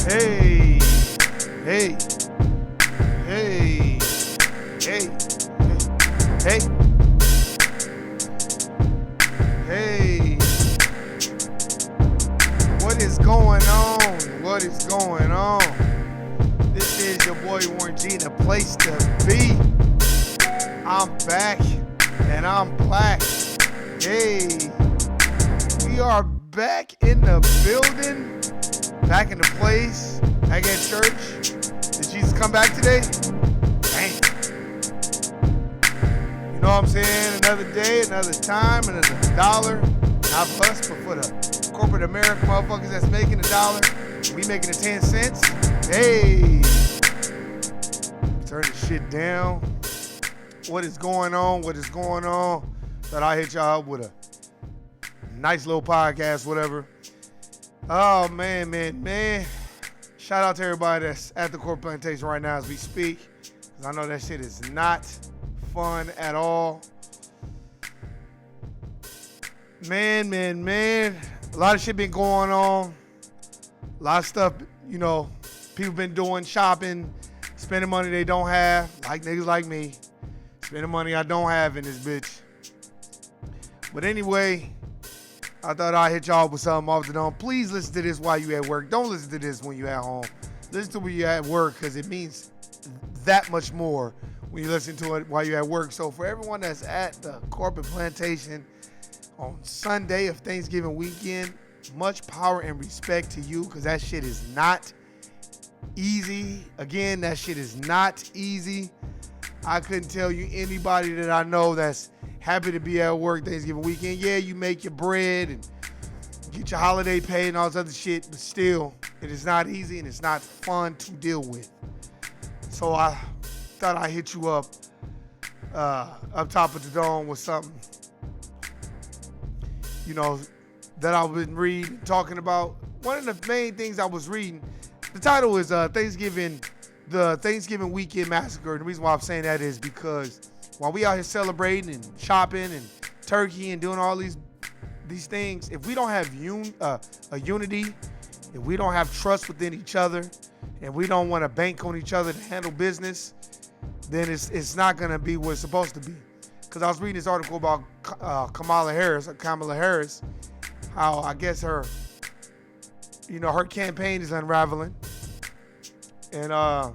Hey, hey, hey, hey, hey, hey. What is going on? What is going on? This is your boy Warren G, the place to be. I'm back and I'm black. Hey, we are back in the building. Back in the place, back at church. Did Jesus come back today? Dang. You know what I'm saying? Another day, another time, another dollar. Not for us, but for the corporate America motherfuckers that's making $1. We making it 10 cents. Hey. Turn this shit down. What is going on? What is going on? Thought I'd hit y'all up with a nice little podcast, whatever. Oh, man. Shout out to everybody that's at the corporate plantation right now as we speak. Because I know that shit is not fun at all. Man. A lot of shit been going on. A lot of stuff, you know, people been doing, shopping, spending money they don't have. Like niggas like me. Spending money I don't have in this bitch. But anyway, I thought I'd hit y'all with something off the dome. Please listen to this while you at work. Don't listen to this when you at home. Listen to when you at work because it means that much more when you listen to it while you're at work. So for everyone that's at the corporate plantation on Sunday of Thanksgiving weekend, much power and respect to you because that shit is not easy. Again, that shit is not easy. I couldn't tell you anybody that I know that's happy to be at work Thanksgiving weekend. Yeah, you make your bread and get your holiday pay and all this other shit, but still, it is not easy and it's not fun to deal with. So I thought I'd hit you up top of the dome with something, you know, that I've been reading, talking about. One of the main things I was reading, the title is the Thanksgiving Weekend Massacre. And the reason why I'm saying that is because while we out here celebrating and shopping and turkey and doing all these things, if we don't have a unity, if we don't have trust within each other, and we don't want to bank on each other to handle business, then it's not going to be what it's supposed to be. Because I was reading this article about Kamala Harris, how I guess her campaign is unraveling. And I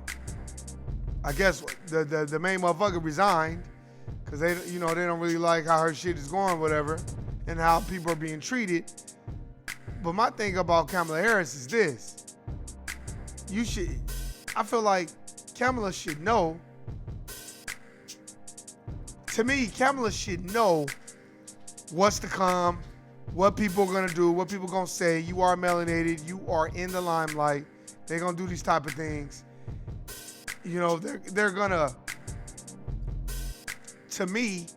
guess the main motherfucker resigned because they don't really like how her shit is going, whatever, and how people are being treated. But my thing about Kamala Harris is this: I feel like Kamala should know. To me, Kamala should know what's to come, what people are gonna do, what people are gonna say. You are melanated, you are in the limelight. They're gonna do these type of things. You know, they're gonna, to me,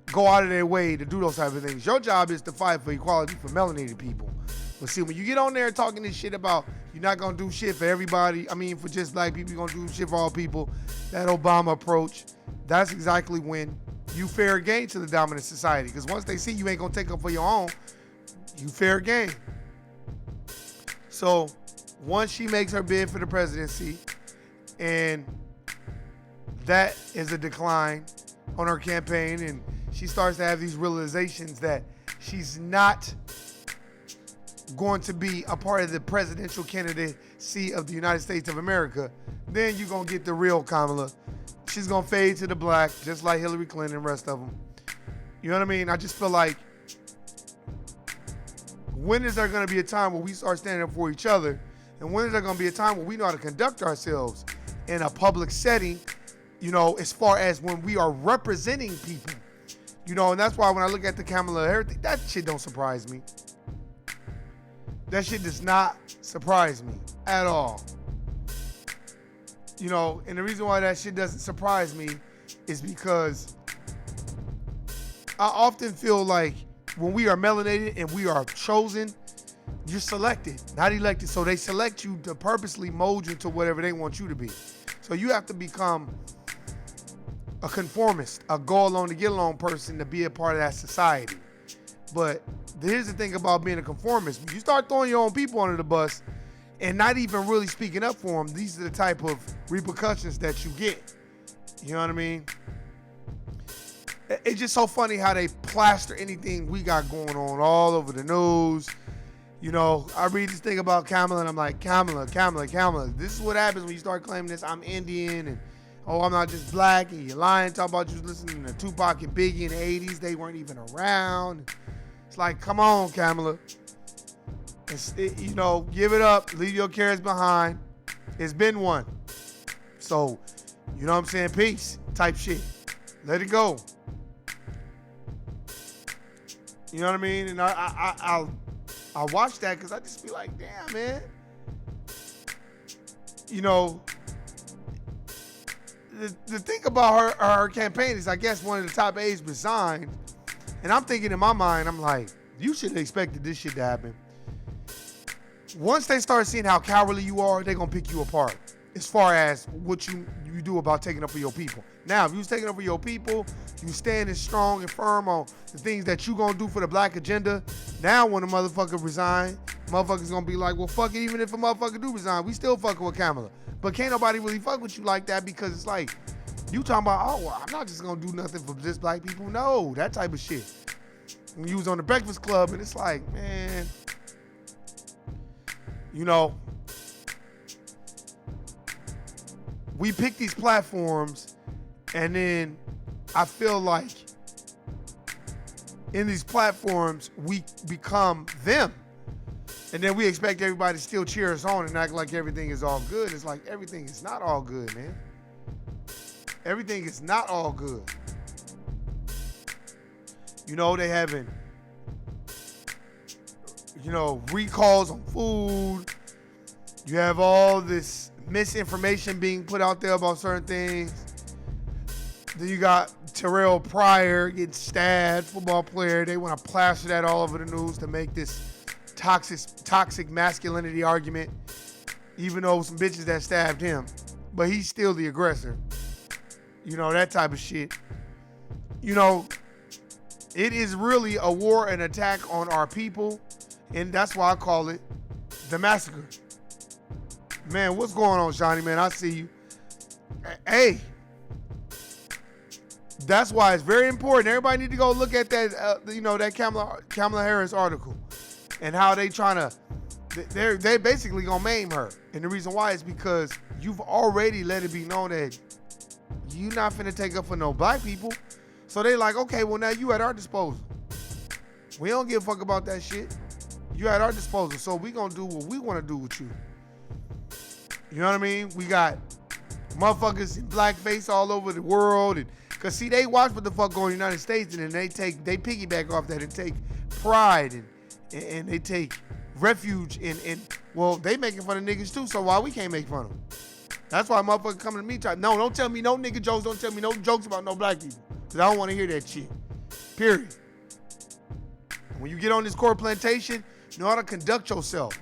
go out of their way to do those type of things. Your job is to fight for equality for melanated people. But see, when you get on there talking this shit about you're not gonna do shit for everybody, for just black people, you're gonna do shit for all people, that Obama approach, that's exactly when you fair game to the dominant society. Because once they see you ain't gonna take up for your own, you fair game. So once she makes her bid for the presidency, and that is a decline on her campaign, and she starts to have these realizations that she's not going to be a part of the presidential candidacy of the United States of America, then you're going to get the real Kamala. She's going to fade to the black, just like Hillary Clinton and the rest of them. You know what I mean? I just feel like, when is there going to be a time where we start standing up for each other? And when is there going to be a time where we know how to conduct ourselves in a public setting, as far as when we are representing people? And that's why when I look at the Kamala Harris thing, that shit don't surprise me. That shit does not surprise me at all. And the reason why that shit doesn't surprise me is because I often feel like when we are melanated and we are chosen, you're selected, not elected. So they select you to purposely mold you to whatever they want you to be. So you have to become a conformist, a go along to get along person to be a part of that society. But here's the thing about being a conformist. When you start throwing your own people under the bus and not even really speaking up for them, these are the type of repercussions that you get. You know what I mean? It's just so funny how they plaster anything we got going on all over the news. You know, I read this thing about Kamala, and I'm like, Kamala. This is what happens when you start claiming this. I'm Indian, and I'm not just black, and you're lying, talking about you listening to Tupac and Biggie in the 80s. They weren't even around. It's like, come on, Kamala. Give it up. Leave your cares behind. It's been one. So, you know what I'm saying? Peace type shit. Let it go. You know what I mean? And I watch that because I just be like, damn, man. You know, the thing about her campaign is, I guess, one of the top aides resigned. And I'm thinking in my mind, I'm like, you should have expected this shit to happen. Once they start seeing how cowardly you are, they're going to pick you apart as far as what you do about taking up for your people. Now, if you was taking up for your people, you standing strong and firm on the things that you going to do for the black agenda, now when a motherfucker resign, motherfuckers going to be like, well, fuck it, even if a motherfucker do resign, we still fucking with Kamala. But can't nobody really fuck with you like that because it's like, you talking about, I'm not just going to do nothing for just black people. No, that type of shit. When you was on the Breakfast Club, and it's like, man, you know, we pick these platforms, and then I feel like in these platforms, we become them. And then we expect everybody to still cheer us on and act like everything is all good. It's like everything is not all good, man. Everything is not all good. You know, they having, recalls on food. You have all this misinformation being put out there about certain things. Then you got Terrell Pryor getting stabbed, football player. They want to plaster that all over the news to make this toxic masculinity argument, even though some bitches that stabbed him. But he's still the aggressor. You know, that type of shit. You know, it is really a war and attack on our people, and that's why I call it the massacre. Man, what's going on, Shawnee, man? I see you. Hey, that's why it's very important. Everybody need to go look at that, that Kamala Harris article and how they trying to, they're basically going to maim her. And the reason why is because you've already let it be known that you not finna take up for no black people. So they like, okay, well now you at our disposal. We don't give a fuck about that shit. You at our disposal. So we gonna do what we wanna do with you. You know what I mean? We got motherfuckers in blackface all over the world. And cause see, they watch what the fuck going in the United States, and then they piggyback off that and take pride and they take refuge in well, they making fun of niggas too, so why we can't make fun of them? That's why motherfuckers coming to me no, don't tell me no nigga jokes, don't tell me no jokes about no black people. Cause I don't want to hear that shit. Period. When you get on this core plantation, you know how to conduct yourself.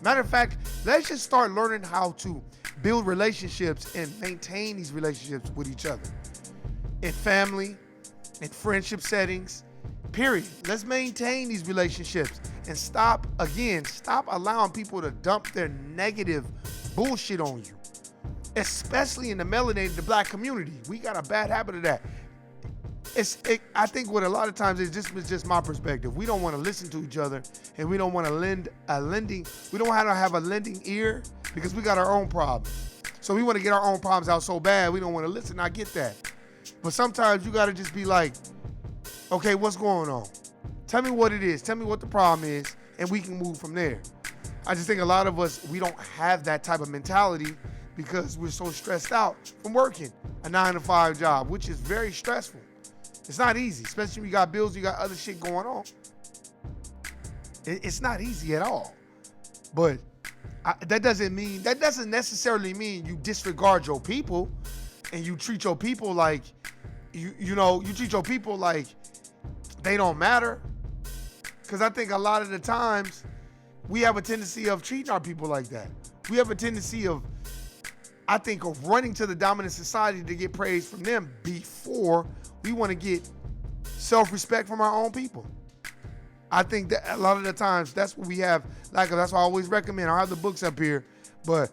Matter of fact, let's just start learning how to build relationships and maintain these relationships with each other. In family, in friendship settings, period. Let's maintain these relationships and stop allowing people to dump their negative bullshit on you. Especially in the melanated, the black community. We got a bad habit of that. I think what a lot of times is just my perspective. We don't want to listen to each other, and we don't want to we don't want to have a lending ear because we got our own problems. So we want to get our own problems out so bad, we don't want to listen. I get that. But sometimes you got to just be like, okay, what's going on? Tell me what it is. Tell me what the problem is, and we can move from there. I just think a lot of us, we don't have that type of mentality because we're so stressed out from working a 9-to-5 job, which is very stressful. It's not easy, especially when you got bills, you got other shit going on. It's not easy at all. But that doesn't necessarily mean you disregard your people and you treat your people like, you treat your people like they don't matter. Because I think a lot of the times we have a tendency of treating our people like that. We have a tendency of running to the dominant society to get praise from them before we want to get self-respect from our own people. I think that a lot of the times that's what we have. Like that's why I always recommend. I have the books up here, but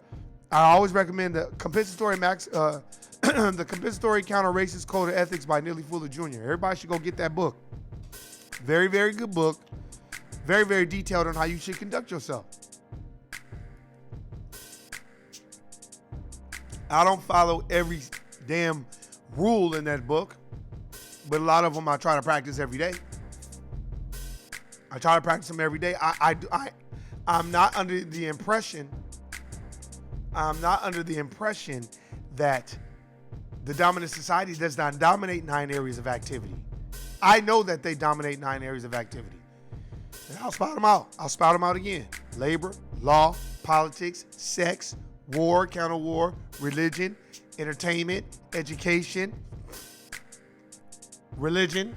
I always recommend the compensatory the compensatory counter-racist code of ethics by Neely Fuller Jr. Everybody should go get that book. Very, very good book. Very, very detailed on how you should conduct yourself. I don't follow every damn rule in that book, but a lot of them I try to practice every day. I try to practice them every day. I'm not under the impression that the dominant society does not dominate 9 areas of activity. I know that they dominate 9 areas of activity. And I'll spout them out. I'll spout them out again. Labor, law, politics, sex, war, counter-war, religion, entertainment, education, religion.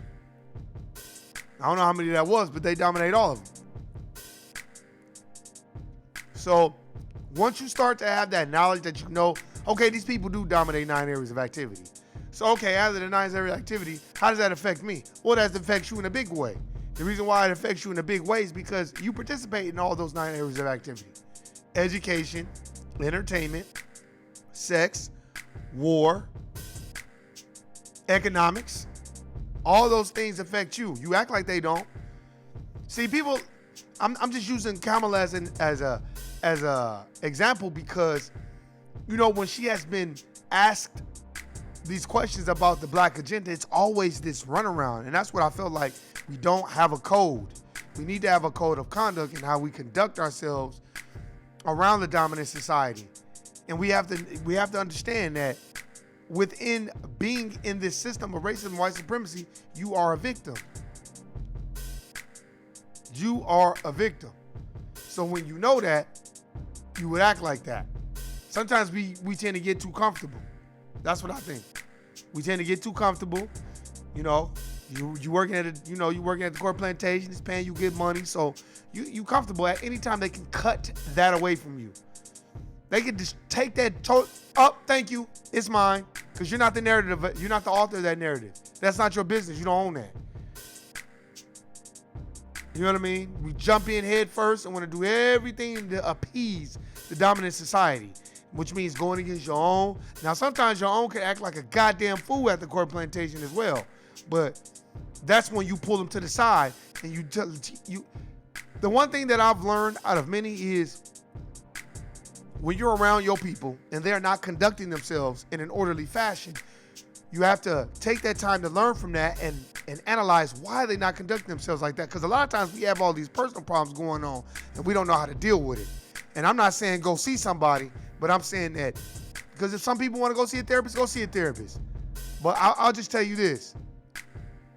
I don't know how many that was, but they dominate all of them. So once you start to have that knowledge that you know, okay, these people do dominate 9 areas of activity. So, okay, out of the 9 areas of activity, how does that affect me? Well, that affects you in a big way. The reason why it affects you in a big way is because you participate in all those 9 areas of activity. Education, entertainment, sex, war, economics. All those things affect you. You act like they don't. See, people, I'm just using Kamala as a example because, you know, when she has been asked these questions about the black agenda, it's always this runaround. And that's what I feel like we don't have a code. We need to have a code of conduct in how we conduct ourselves around the dominant society. And we have to understand that within being in this system of racism, white supremacy, you are a victim. You are a victim. So when you know that, you would act like that. Sometimes we tend to get too comfortable. That's what I think. We tend to get too comfortable. You know, you working at the corporate plantation, it's paying you good money, so you comfortable. At any time they can cut that away from you. They can just take that thank you, it's mine, because you're not the narrative, you're not the author of that narrative. That's not your business. You don't own that. You know what I mean? We jump in head first and want to do everything to appease the dominant society, which means going against your own. Now, sometimes your own can act like a goddamn fool at the corporate plantation as well, but that's when you pull them to the side and you. The one thing that I've learned out of many is when you're around your people and they're not conducting themselves in an orderly fashion, you have to take that time to learn from that and analyze why they're not conducting themselves like that. Because a lot of times we have all these personal problems going on and we don't know how to deal with it. And I'm not saying go see somebody, but I'm saying that because if some people want to go see a therapist, go see a therapist. But I'll just tell you this.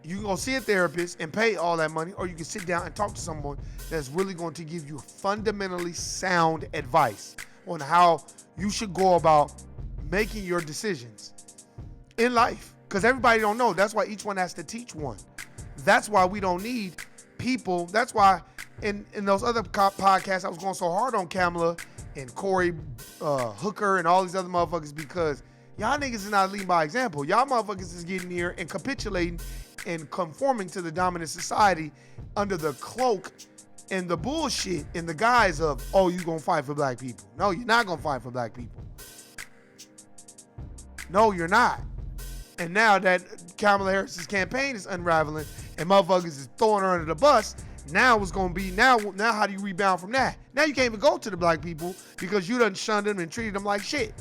You can go see a therapist and pay all that money, or you can sit down and talk to someone that's really going to give you fundamentally sound advice on how you should go about making your decisions in life. Because everybody don't know. That's why each one has to teach one. That's why we don't need people. That's why in those other podcasts I was going so hard on Kamala and Cory Hooker and all these other motherfuckers, because y'all niggas is not leading by example. Y'all motherfuckers is getting here and capitulating and conforming to the dominant society under the cloak and the bullshit in the guise of, oh, you gonna fight for black people. No, you're not gonna fight for black people. No, you're not. And now that Kamala Harris's campaign is unraveling and motherfuckers is throwing her under the bus, now what's gonna be, now how do you rebound from that? Now you can't even go to the black people because you done shunned them and treated them like shit.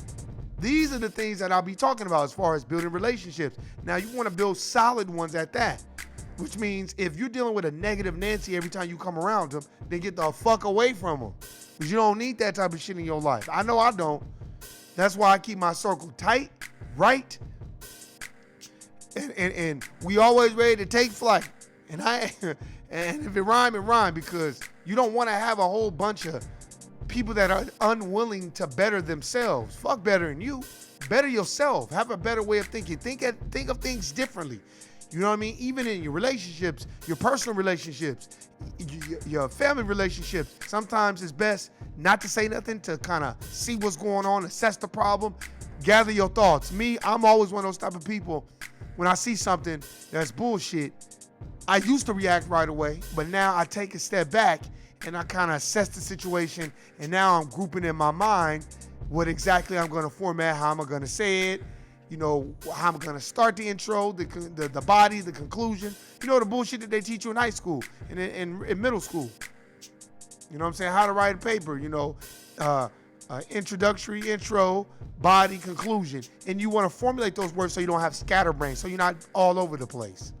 These are the things that I'll be talking about as far as building relationships. Now you wanna build solid ones at that, which means if you're dealing with a negative Nancy every time you come around them, then get the fuck away from them. Because you don't need that type of shit in your life. I know I don't. That's why I keep my circle tight, right? And we always ready to take flight. And if it rhyme, it rhyme, because you don't want to have a whole bunch of people that are unwilling to better themselves. Fuck bettering you. Better yourself. Have a better way of thinking. Think of things differently. You know what I mean? Even in your relationships, your personal relationships, your family relationships, sometimes it's best not to say nothing, to kind of see what's going on, assess the problem, gather your thoughts. Me, I'm always one of those type of people. When I see something that's bullshit, I used to react right away, but now I take a step back and I kind of assess the situation, and now I'm grouping in my mind what exactly I'm going to format, how am I going to say it, how I'm going to start the intro, the body, the conclusion. The bullshit that they teach you in high school and in middle school. You know what I'm saying? How to write a paper, introductory, intro, body, conclusion. And you want to formulate those words so you don't have scatterbrain, so you're not all over the place.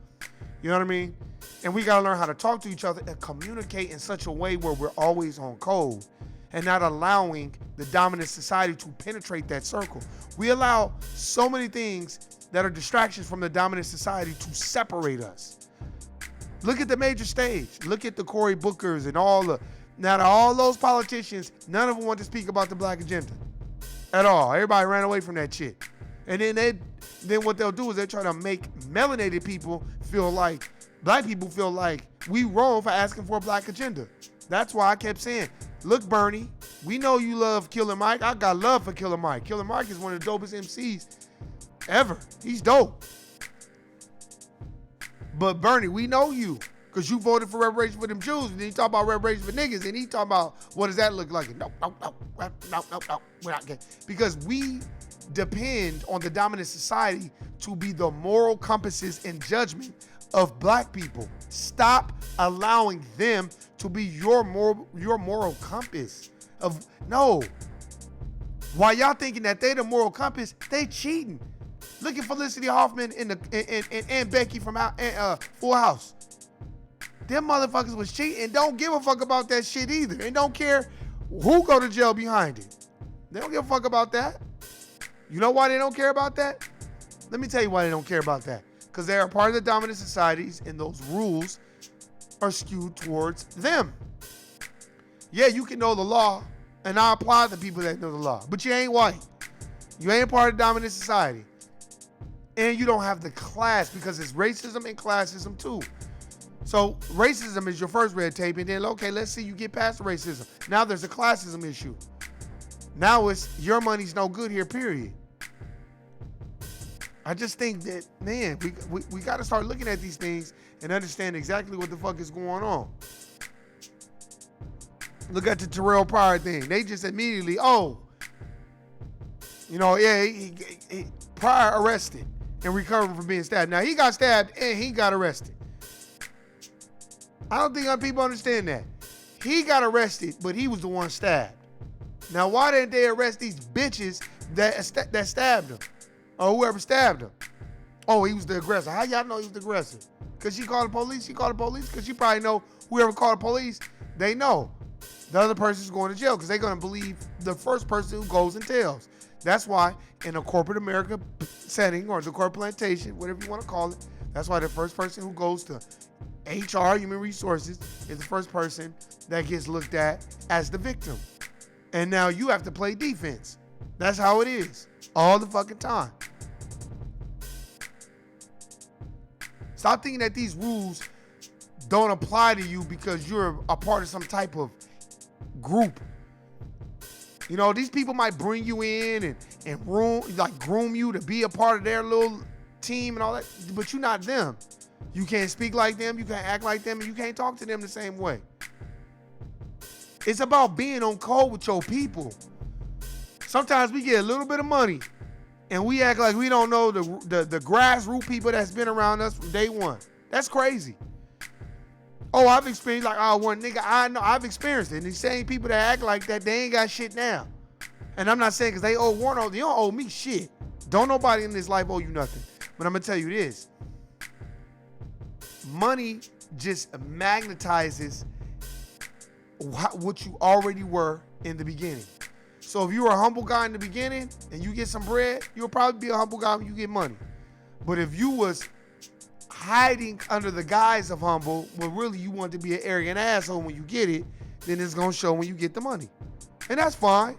You know what I mean? And we got to learn how to talk to each other and communicate in such a way where we're always on code and not allowing the dominant society to penetrate that circle. We allow so many things that are distractions from the dominant society to separate us. Look at the major stage. Look at the Cory Bookers and all those politicians, none of them want to speak about the black agenda at all. Everybody ran away from that shit. And then what they'll do is they try to make melanated people feel like, black people feel like we wrong for asking for a black agenda. That's why I kept saying, look, Bernie, we know you love Killer Mike. I got love for Killer Mike. Killer Mike is one of the dopest MCs ever. He's dope. But Bernie, we know you because you voted for reparations for them Jews, and then you talk about reparations for niggas, and he talk about what does that look like? No, we're not gay. Because we depend on the dominant society to be the moral compasses and judgment of black people. Stop allowing them to be your moral compass. No. While y'all thinking that they the moral compass, they cheating. Look at Felicity Huffman and Becky from Full House. Them motherfuckers was cheating and don't give a fuck about that shit either. And don't care who go to jail behind it. They don't give a fuck about that. You know why they don't care about that? Let me tell you why they don't care about that. Because they are part of the dominant societies and those rules are skewed towards them. Yeah, you can know the law and I apply to people that know the law, but you ain't white. You ain't part of the dominant society. And you don't have the class because it's racism and classism too. So racism is your first red tape, and then, okay, let's see you get past the racism. Now there's a classism issue. Now it's your money's no good here, period. I just think that, man, we got to start looking at these things and understand exactly what the fuck is going on. Look at the Terrell Pryor thing. They just immediately, Pryor arrested and recovered from being stabbed. Now, he got stabbed and he got arrested. I don't think people understand that. He got arrested, but he was the one stabbed. Now, why didn't they arrest these bitches that stabbed him? Or whoever stabbed him? Oh, he was the aggressor. How y'all know he was the aggressor? Because she called the police? She called the police? Because you probably know whoever called the police, they know the other person's going to jail because they're going to believe the first person who goes and tells. That's why in a corporate America setting or the corporate plantation, whatever you want to call it, that's why the first person who goes to HR, human resources, is the first person that gets looked at as the victim. And now you have to play defense. That's how it is. All the fucking time. Stop thinking that these rules don't apply to you because you're a part of some type of group. These people might bring you in and groom you to be a part of their little team and all that, but you're not them. You can't speak like them, you can't act like them, and you can't talk to them the same way. It's about being on code with your people. Sometimes we get a little bit of money and we act like we don't know the grassroots people that's been around us from day one. That's crazy. Oh, I've experienced one nigga I know, I've experienced it. And these same people that act like that, they ain't got shit now. And I'm not saying because they owe Warner, they don't owe me shit. Don't nobody in this life owe you nothing. But I'm going to tell you this. Money just magnetizes what you already were in the beginning. So if you were a humble guy in the beginning and you get some bread, you'll probably be a humble guy when you get money. But if you was hiding under the guise of humble, when really you want to be an arrogant asshole when you get it, then it's going to show when you get the money. And that's fine.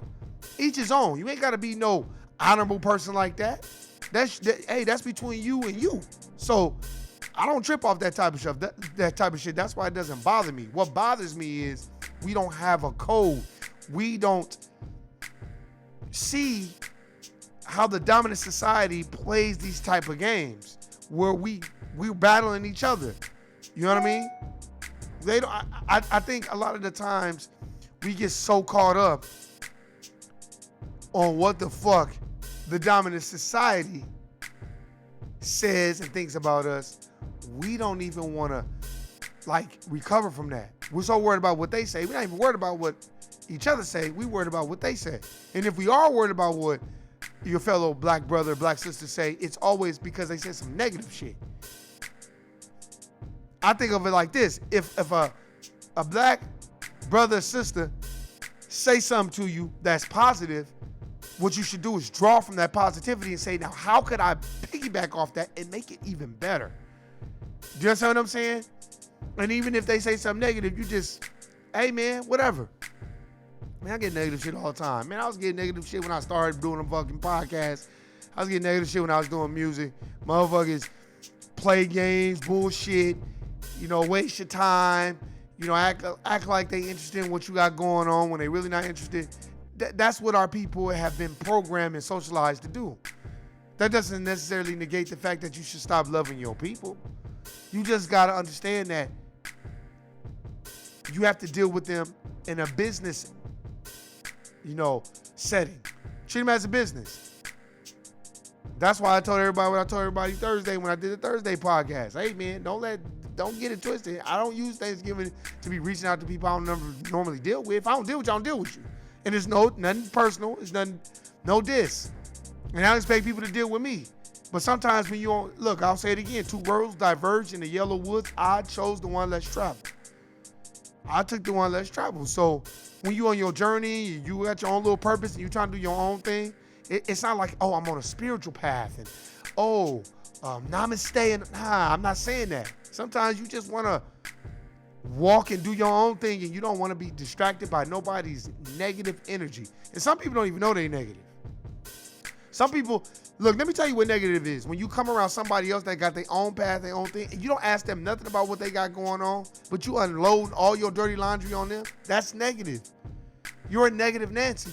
Each his own. You ain't got to be no honorable person like that. That's between you and you. So I don't trip off that type of stuff. That type of shit. That's why it doesn't bother me. What bothers me is we don't have a code. We don't see how the dominant society plays these type of games where we're battling each other. You know what I mean? They don't. I think a lot of the times we get so caught up on what the fuck the dominant society says and thinks about us, we don't even want to recover from that. We're so worried about what they say. We're not even worried about what each other say. We worried about what they say. And if we are worried about what your fellow black brother, black sister say, it's always because they said some negative shit. I think of it like this. If a black brother or sister say something to you that's positive, what you should do is draw from that positivity and say, now, how could I piggyback off that and make it even better? Do you understand what I'm saying? And even if they say something negative, you just, hey, man, whatever. Man, I get negative shit all the time. Man, I was getting negative shit when I started doing a fucking podcast. I was getting negative shit when I was doing music. Motherfuckers play games, bullshit, waste your time, act like they interested in what you got going on when they really not interested. That's what our people have been programmed and socialized to do. That doesn't necessarily negate the fact that you should stop loving your people. You just got to understand that you have to deal with them in a business, setting. Treat them as a business. That's why I told everybody what I told everybody Thursday when I did the Thursday podcast. Hey, man, don't get it twisted. I don't use Thanksgiving to be reaching out to people I don't normally deal with. If I don't deal with you, I don't deal with you. And it's nothing personal. It's no diss. And I don't expect people to deal with me. But sometimes when you don't, look, I'll say it again. Two roads diverge in the yellow woods. I chose the one less traveled. I took the one less traveled. So when you on your journey, you got your own little purpose and you trying to do your own thing, it's not like, oh, I'm on a spiritual path and, namaste. And nah, I'm not saying that. Sometimes you just want to walk and do your own thing and you don't want to be distracted by nobody's negative energy. And some people don't even know they're negative. Some people, look, let me tell you what negative is. When you come around somebody else that got their own path, their own thing, and you don't ask them nothing about what they got going on, but you unload all your dirty laundry on them, that's negative. You're a negative Nancy.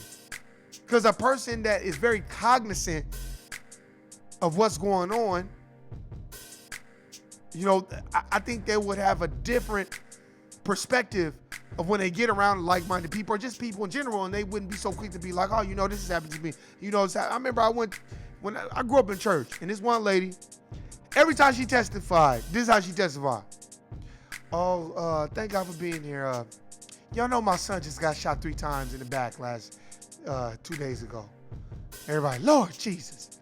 Because a person that is very cognizant of what's going on, I think they would have a different perspective of when they get around like-minded people or just people in general, and they wouldn't be so quick to be like, oh, this has happened to me. I remember when I grew up in church, and this one lady, every time she testified, this is how she testified. Oh, thank God for being here. Y'all know my son just got shot 3 times in the back last 2 days ago. Everybody, Lord Jesus.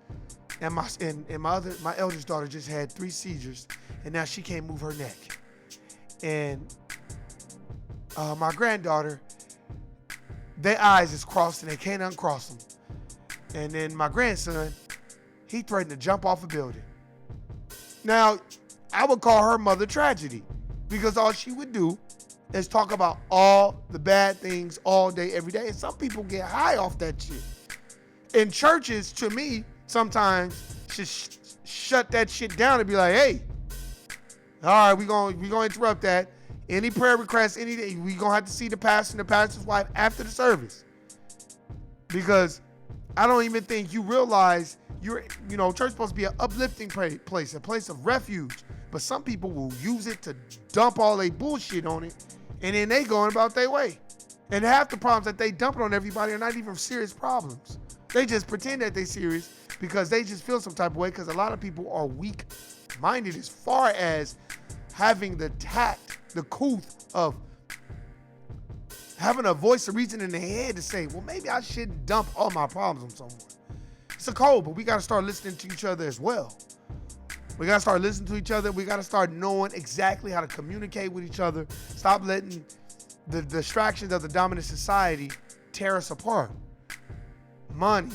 And my eldest daughter just had 3 seizures, and now she can't move her neck. And my granddaughter, their eyes is crossed and they can't uncross them. And then my grandson, he threatened to jump off a building. Now, I would call her mother tragedy because all she would do is talk about all the bad things all day, every day. And some people get high off that shit. And churches, to me, sometimes should shut that shit down and be like, hey, all right, we're gonna interrupt that. Any prayer requests, anything, we gonna have to see the pastor and the pastor's wife after the service. Because I don't even think you realize church supposed to be an uplifting place, a place of refuge. But some people will use it to dump all their bullshit on it, and then they going about their way. And half the problems that they dump it on everybody are not even serious problems. They just pretend that they're serious because they just feel some type of way, because a lot of people are weak-minded as far as having the tact, the couth of having a voice of reason in their head to say, well, maybe I shouldn't dump all my problems on someone. It's a code, but we got to start listening to each other as well. We got to start listening to each other. We got to start knowing exactly how to communicate with each other. Stop letting the distractions of the dominant society tear us apart. Money,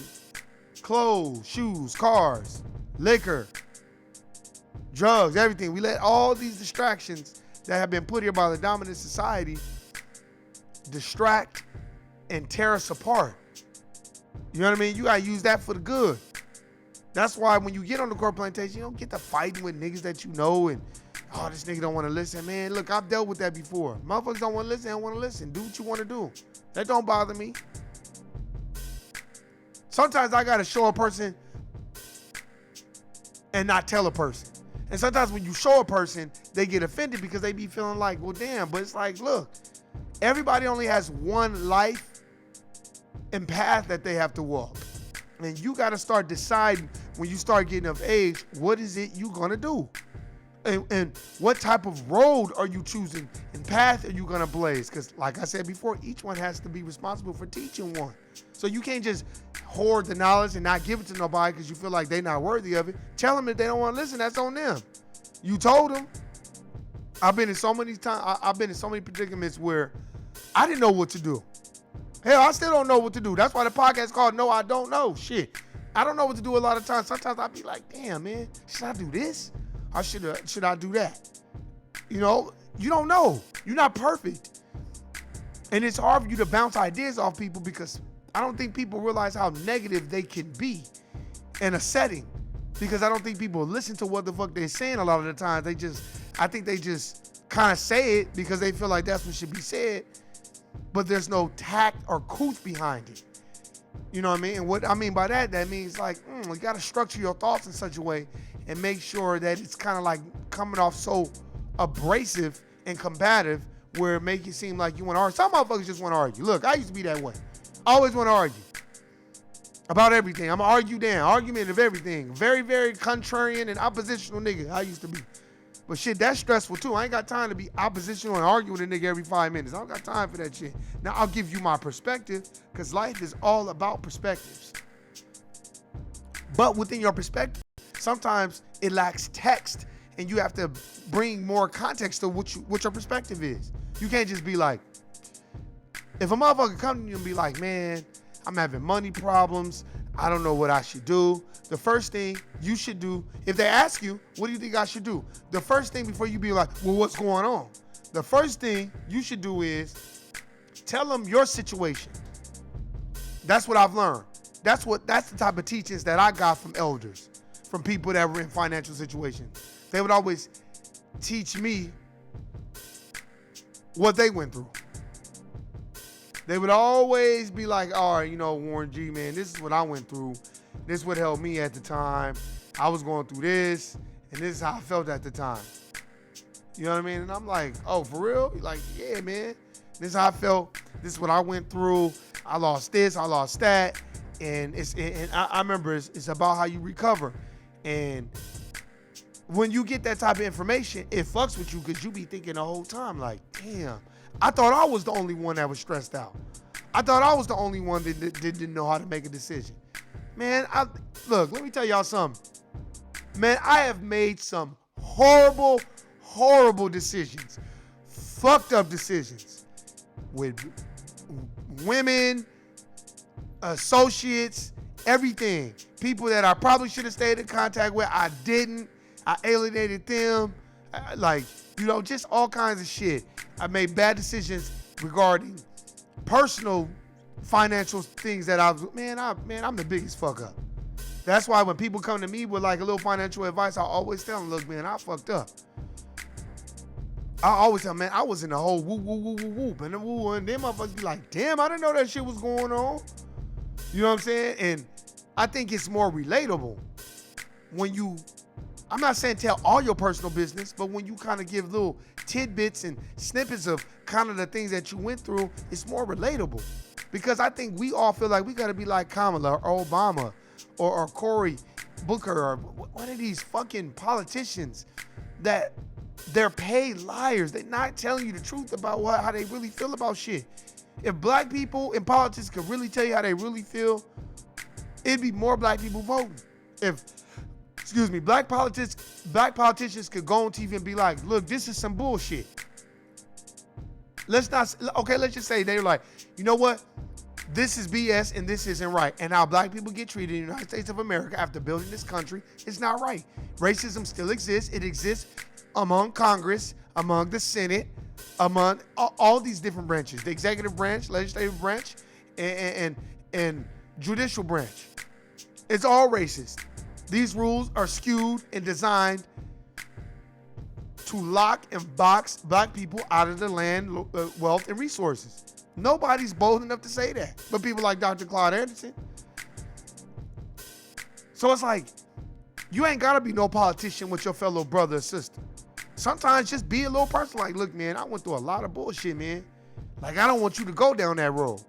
clothes, shoes, cars, liquor, drugs, everything. We let all these distractions that have been put here by the dominant society distract and tear us apart. You know what I mean? You gotta use that for the good. That's why when you get on the court plantation, you don't get to fighting with niggas that you know and, oh, this nigga don't want to listen. Man, look, I've dealt with that before. Motherfuckers don't want to listen, they don't want to listen. Do what you want to do. That don't bother me. Sometimes I gotta show a person and not tell a person. And sometimes when you show a person, they get offended because they be feeling like, well, damn. But it's like, look, everybody only has one life and path that they have to walk. And you got to start deciding when you start getting of age, what is it you going to do? And what type of road are you choosing and path are you going to blaze? Because like I said before, each one has to be responsible for teaching one. So you can't just hoard the knowledge and not give it to nobody because you feel like they're not worthy of it. Tell them if they don't want to listen, that's on them. You told them. I've been in so many predicaments where I didn't know what to do. Hell, I still don't know what to do. That's why the podcast called No, I Don't Know. Shit. I don't know what to do a lot of times. Sometimes I'll be like, damn, man, should I do this? Or should I do that? You know, you don't know. You're not perfect. And it's hard for you to bounce ideas off people because I don't think people realize how negative they can be in a setting. Because I don't think people listen to what the fuck they're saying a lot of the time. I think they just kind of say it because they feel like that's what should be said. But there's no tact or couth behind it. You know what I mean? And what I mean by that means like, you got to structure your thoughts in such a way and make sure that it's kind of like coming off so abrasive and combative where it make you seem like you want to argue. Some motherfuckers just want to argue. Look, I used to be that way. I always want to argue about everything. I'm an argument of everything. Very, very contrarian and oppositional nigga. I used to be. But shit, that's stressful too. I ain't got time to be oppositional and argue with a nigga every 5 minutes. I don't got time for that shit. Now, I'll give you my perspective because life is all about perspectives. But within your perspective, sometimes it lacks text and you have to bring more context to what your perspective is. You can't just be like, if a motherfucker come to you and be like, man, I'm having money problems. I don't know what I should do. The first thing you should do, if they ask you, what do you think I should do? The first thing before you be like, well, what's going on? The first thing you should do is tell them your situation. That's what I've learned. That's the type of teachings that I got from elders, from people that were in financial situations. They would always teach me what they went through. They would always be like, all right, Warren G, man, this is what I went through. This is what helped me at the time. I was going through this, and this is how I felt at the time. You know what I mean? And I'm like, oh, for real? He's like, yeah, man. This is how I felt. This is what I went through. I lost this. I lost that. And I remember it's about how you recover. And when you get that type of information, it fucks with you because you be thinking the whole time like, damn, I thought I was the only one that was stressed out. I thought I was the only one that didn't know how to make a decision. Man, look, let me tell y'all something. Man, I have made some horrible, horrible decisions. Fucked up decisions with women, associates, everything. People that I probably should have stayed in contact with, I didn't. I alienated them. Just all kinds of shit. I made bad decisions regarding personal financial things that I'm the biggest fuck up. That's why when people come to me with like a little financial advice, I always tell them, look, man, I fucked up. I always tell them, man, I was in the whole whoop, and then motherfuckers be like, damn, I didn't know that shit was going on. You know what I'm saying? And I think it's more relatable when I'm not saying tell all your personal business, but when you kind of give little tidbits and snippets of kind of the things that you went through, it's more relatable. Because I think we all feel like we got to be like Kamala or Obama or Cory Booker or one of these fucking politicians that they're paid liars. They're not telling you the truth about how they really feel about shit. If black people in politics could really tell you how they really feel, it'd be more black people voting. Black politicians could go on TV and be like, look, this is some bullshit. Let's just say they're like, you know what? This is BS and this isn't right. And how black people get treated in the United States of America after building this country is not right. Racism still exists. It exists among Congress, among the Senate, among all these different branches, the executive branch, legislative branch, and judicial branch. It's all racist. These rules are skewed and designed to lock and box black people out of the land, wealth, and resources. Nobody's bold enough to say that, but people like Dr. Claude Anderson. So it's like, You ain't gotta be no politician with your fellow brother or sister. Sometimes just be a little person like, look, man, I went through a lot of bullshit, man. Like, I don't want you to go down that road.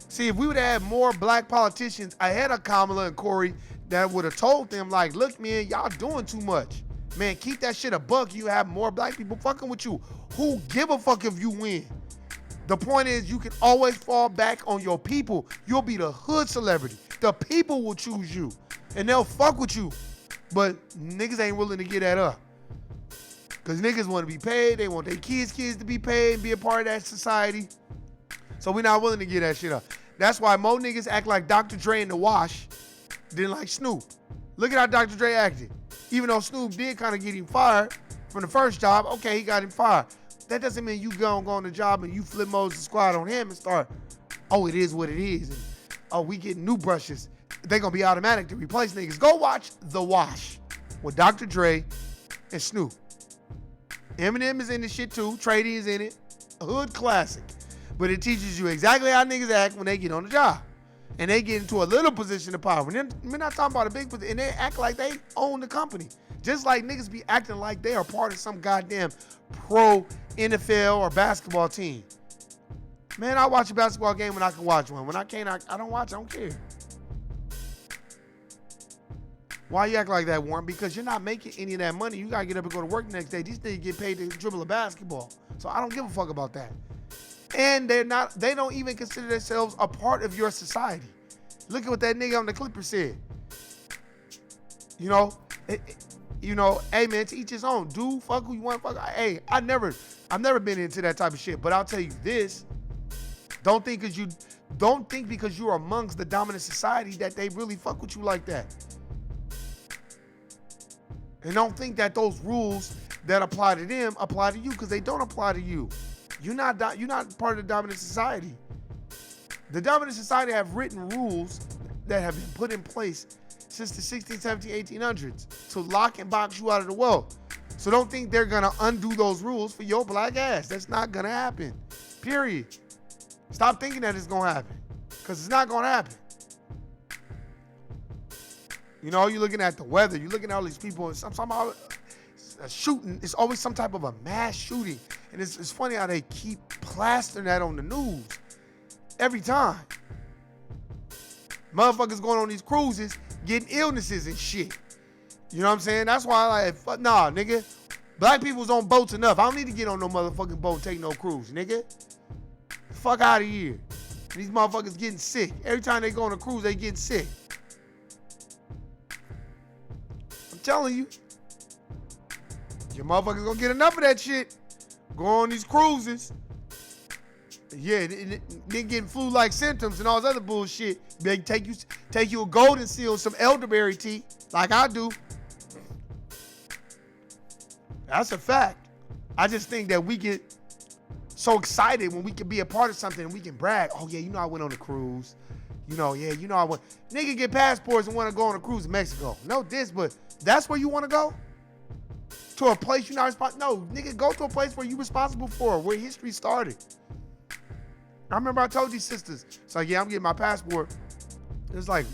See, if we would have had more black politicians ahead of Kamala and Corey that would have told them, like, look, man, y'all doing too much. Man, keep that shit a buck. You have more black people fucking with you. Who give a fuck if you win? The point is, you can always fall back on your people. You'll be the hood celebrity. The people will choose you, and they'll fuck with you. But niggas ain't willing to get that up. Because niggas want to be paid. They want their kids to be paid and be a part of that society. So we're not willing to get that shit up. That's why more niggas act like Dr. Dre in the wash than like Snoop. Look at how Dr. Dre acted. Even though Snoop did kind of get him fired from the first job, okay, he got him fired. That doesn't mean you go on the job and you flip Moses squad on him and start, oh, it is what it is. And, oh, we getting new brushes. They're going to be automatic to replace niggas. Go watch The Wash with Dr. Dre and Snoop. Eminem is in this shit too. Trady is in it. A hood classic. But it teaches you exactly how niggas act when they get on the job. And they get into a little position of power. We're not talking about a big position. And they act like they own the company. Just like niggas be acting like they are part of some goddamn pro NFL or basketball team. Man, I watch a basketball game when I can watch one. When I can't, I don't watch. I don't care. Why you act like that, Warren? Because you're not making any of that money. You got to get up and go to work the next day. These niggas get paid to dribble a basketball. So I don't give a fuck about that. And they don't even consider themselves a part of your society. Look at what that nigga on the Clippers said. You know, hey man, to each his own. Do fuck who you want to fuck. Hey, I've never been into that type of shit. But I'll tell you this: don't think because you're amongst the dominant society that they really fuck with you like that. And don't think that those rules that apply to them apply to you, because they don't apply to you. You're not part of the dominant society. The dominant society have written rules that have been put in place since the 16, 17, 1800s to lock and box you out of the world. So don't think they're gonna undo those rules for your black ass. That's not gonna happen. Period. Stop thinking that it's gonna happen, because it's not gonna happen. You know, you're looking at the weather. You're looking at all these people, and somehow a shooting. It's always some type of a mass shooting. And it's funny how they keep plastering that on the news every time. Motherfuckers going on these cruises, getting illnesses and shit. You know what I'm saying? That's why nah, nigga. Black people's on boats enough. I don't need to get on no motherfucking boat and take no cruise, nigga. Fuck out of here. These motherfuckers getting sick. Every time they go on a cruise, they getting sick. I'm telling you. Your motherfuckers gonna get enough of that shit. Go on these cruises. Yeah, they getting flu-like symptoms and all this other bullshit. They take you a golden seal, some elderberry tea, like I do. That's a fact. I just think that we get so excited when we can be a part of something and we can brag. Oh yeah, you know I went on a cruise. You know, yeah, you know I went. Nigga get passports and want to go on a cruise in Mexico. No diss, but that's where you want to go? To a place you're not responsible. No, nigga, go to a place where you're responsible for, where history started. I remember I told these sisters, it's like, yeah, I'm getting my passport. It's like,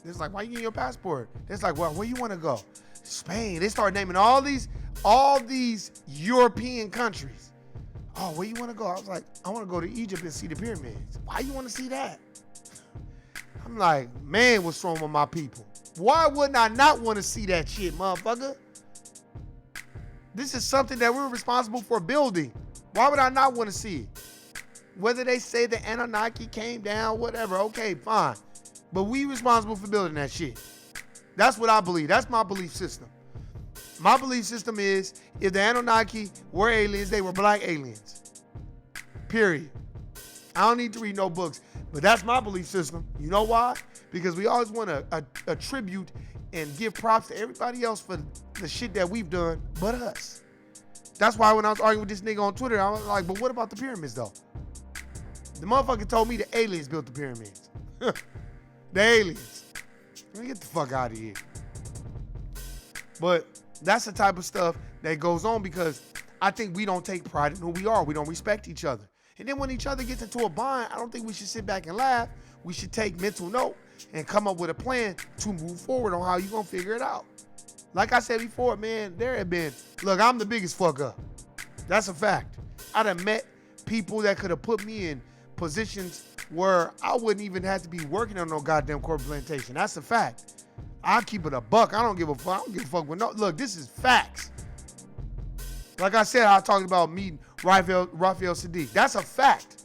why you getting your passport? It's like, well, where you want to go? Spain. They started naming all these European countries. Oh, where you want to go? I was like, I want to go to Egypt and see the pyramids. Why you want to see that? I'm like, man, what's wrong with my people? Why wouldn't I not want to see that shit, motherfucker? This is something that we're responsible for building. Why would I not want to see it? Whether they say the Anunnaki came down, whatever, okay, fine. But we responsible for building that shit. That's what I believe. That's my belief system. My belief system is, if the Anunnaki were aliens, they were black aliens. Period. I don't need to read no books, but that's my belief system. You know why? Because we always want to attribute and give props to everybody else for the shit that we've done but us. That's why when I was arguing with this nigga on Twitter, I was like, but what about the pyramids though? The motherfucker told me the aliens built the pyramids. The aliens. Let me get the fuck out of here. But that's the type of stuff that goes on because I think we don't take pride in who we are. We don't respect each other. And then when each other gets into a bind, I don't think we should sit back and laugh. We should take mental note and come up with a plan to move forward on how you gonna figure it out. Like I said before, man, there have been, look, I'm the biggest fuck up. That's a fact. I done met people that could have put me in positions where I wouldn't even have to be working on no goddamn corporate plantation. That's a fact. I'll keep it a buck. I don't give a fuck. I don't give a fuck with no, look, this is facts. Like I said, I talked about meeting Raphael Sadiq. That's a fact.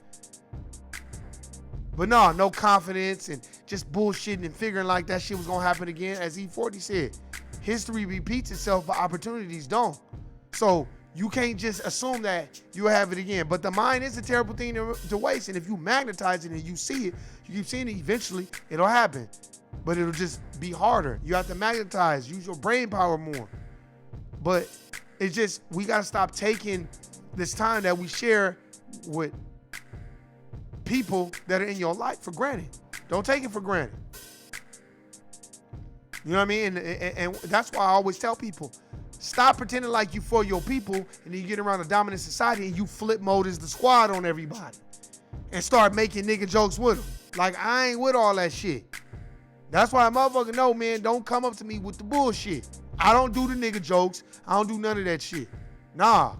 But no confidence and just bullshitting and figuring like that shit was gonna happen again. As E40 said, history repeats itself, but opportunities don't. So you can't just assume that you'll have it again. But the mind is a terrible thing to waste. And if you magnetize it and you see it, you keep seeing it, eventually it'll happen. But it'll just be harder. You have to magnetize, use your brain power more. But it's just, we gotta stop taking this time that we share with people that are in your life for granted. Don't take it for granted. You know what I mean? And that's why I always tell people, stop pretending like you for your people, and then you get around a dominant society and you flip mode as the squad on everybody and start making nigga jokes with them. Like, I ain't with all that shit. That's why a motherfucker know, man, don't come up to me with the bullshit. I don't do the nigga jokes. I don't do none of that shit. Nah.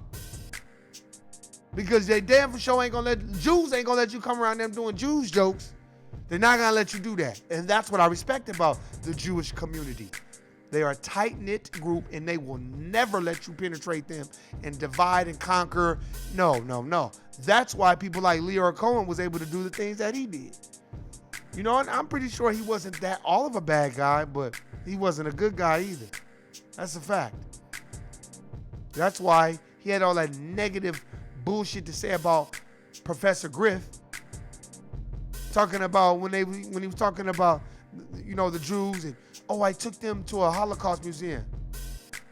Because they damn for sure Jews ain't gonna let you come around them doing Jews jokes. They're not gonna let you do that. And that's what I respect about the Jewish community. They are a tight-knit group and they will never let you penetrate them and divide and conquer. No. That's why people like Leora Cohen was able to do the things that he did. You know, and I'm pretty sure he wasn't that all of a bad guy, but he wasn't a good guy either. That's a fact. That's why he had all that negative bullshit to say about Professor Griff, talking about when he was talking about, you know, the Jews and, oh, I took them to a Holocaust museum.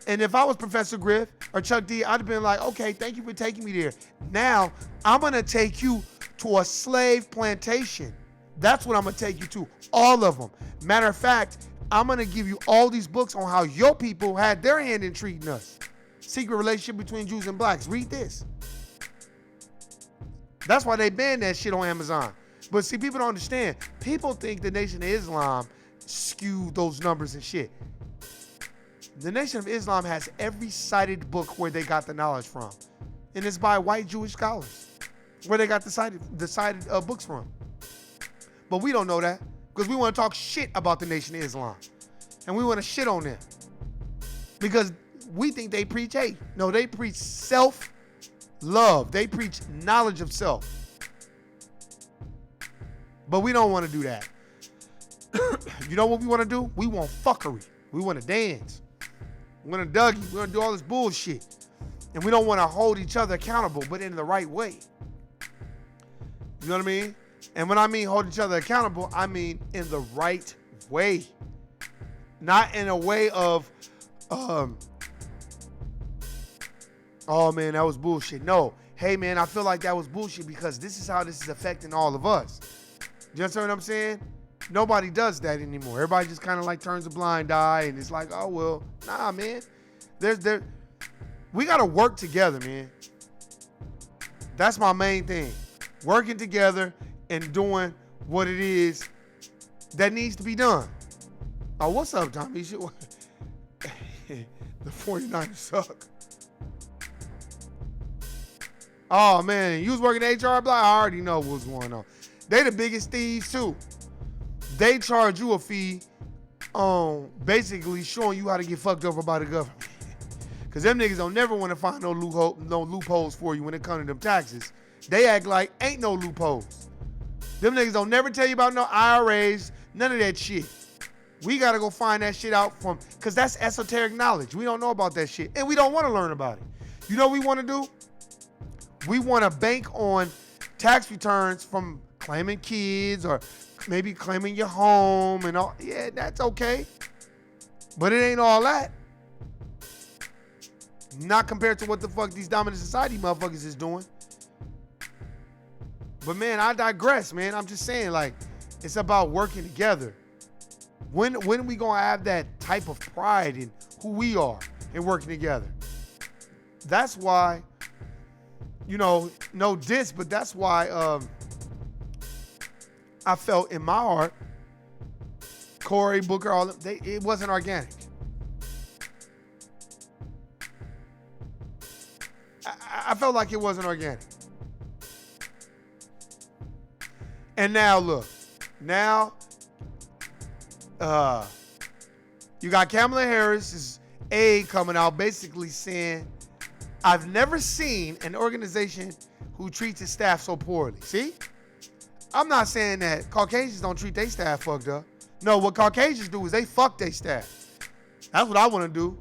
And if I was Professor Griff or Chuck D, I'd have been like, okay, thank you for taking me there. Now I'm gonna take you to a slave plantation. That's what I'm gonna take you to, all of them. Matter of fact, I'm gonna give you all these books on how your people had their hand in treating us. Secret relationship between Jews and blacks. Read this. That's why they banned that shit on Amazon. But see, people don't understand. People think the Nation of Islam skewed those numbers and shit. The Nation of Islam has every cited book where they got the knowledge from. And it's by white Jewish scholars. Where they got the cited books from. But we don't know that. Because we want to talk shit about the Nation of Islam. And we want to shit on them. Because we think they preach hate. No, they preach self-love. They preach knowledge of self. But we don't want to do that. You know what we want to do? We want fuckery. We want to dance. We want to Dougie. We want to do all this bullshit. And we don't want to hold each other accountable, but in the right way. You know what I mean? And when I mean hold each other accountable, I mean in the right way. Not in a way of, oh man, that was bullshit. No. Hey man, I feel like that was bullshit because this is how this is affecting all of us. You understand what I'm saying? Nobody does that anymore. Everybody just kind of like turns a blind eye and it's like, oh, well, nah, man. We got to work together, man. That's my main thing. Working together and doing what it is that needs to be done. Oh, what's up, Tommy? The 49ers suck. Oh, man. You was working HR block? I already know what's going on. They the biggest thieves too. They charge you a fee on basically showing you how to get fucked over by the government. Cause them niggas don't never want to find no loopholes for you when it comes to them taxes. They act like ain't no loopholes. Them niggas don't never tell you about no IRAs, none of that shit. We gotta go find that shit out cause that's esoteric knowledge. We don't know about that shit and we don't want to learn about it. You know what we want to do? We want to bank on tax returns from claiming kids or maybe claiming your home and all. Yeah, that's okay. But it ain't all that. Not compared to what the fuck these dominant society motherfuckers is doing. But man, I digress, man. I'm just saying, like, it's about working together. When we gonna have that type of pride in who we are and working together? That's why, you know, no diss, but that's why I felt in my heart Corey, Booker, all them, it wasn't organic. I felt like it wasn't organic. And now look, now you got Kamala Harris's aide coming out basically saying, I've never seen an organization who treats its staff so poorly. See? I'm not saying that Caucasians don't treat their staff fucked up. No, what Caucasians do is they fuck their staff. That's what I want to do.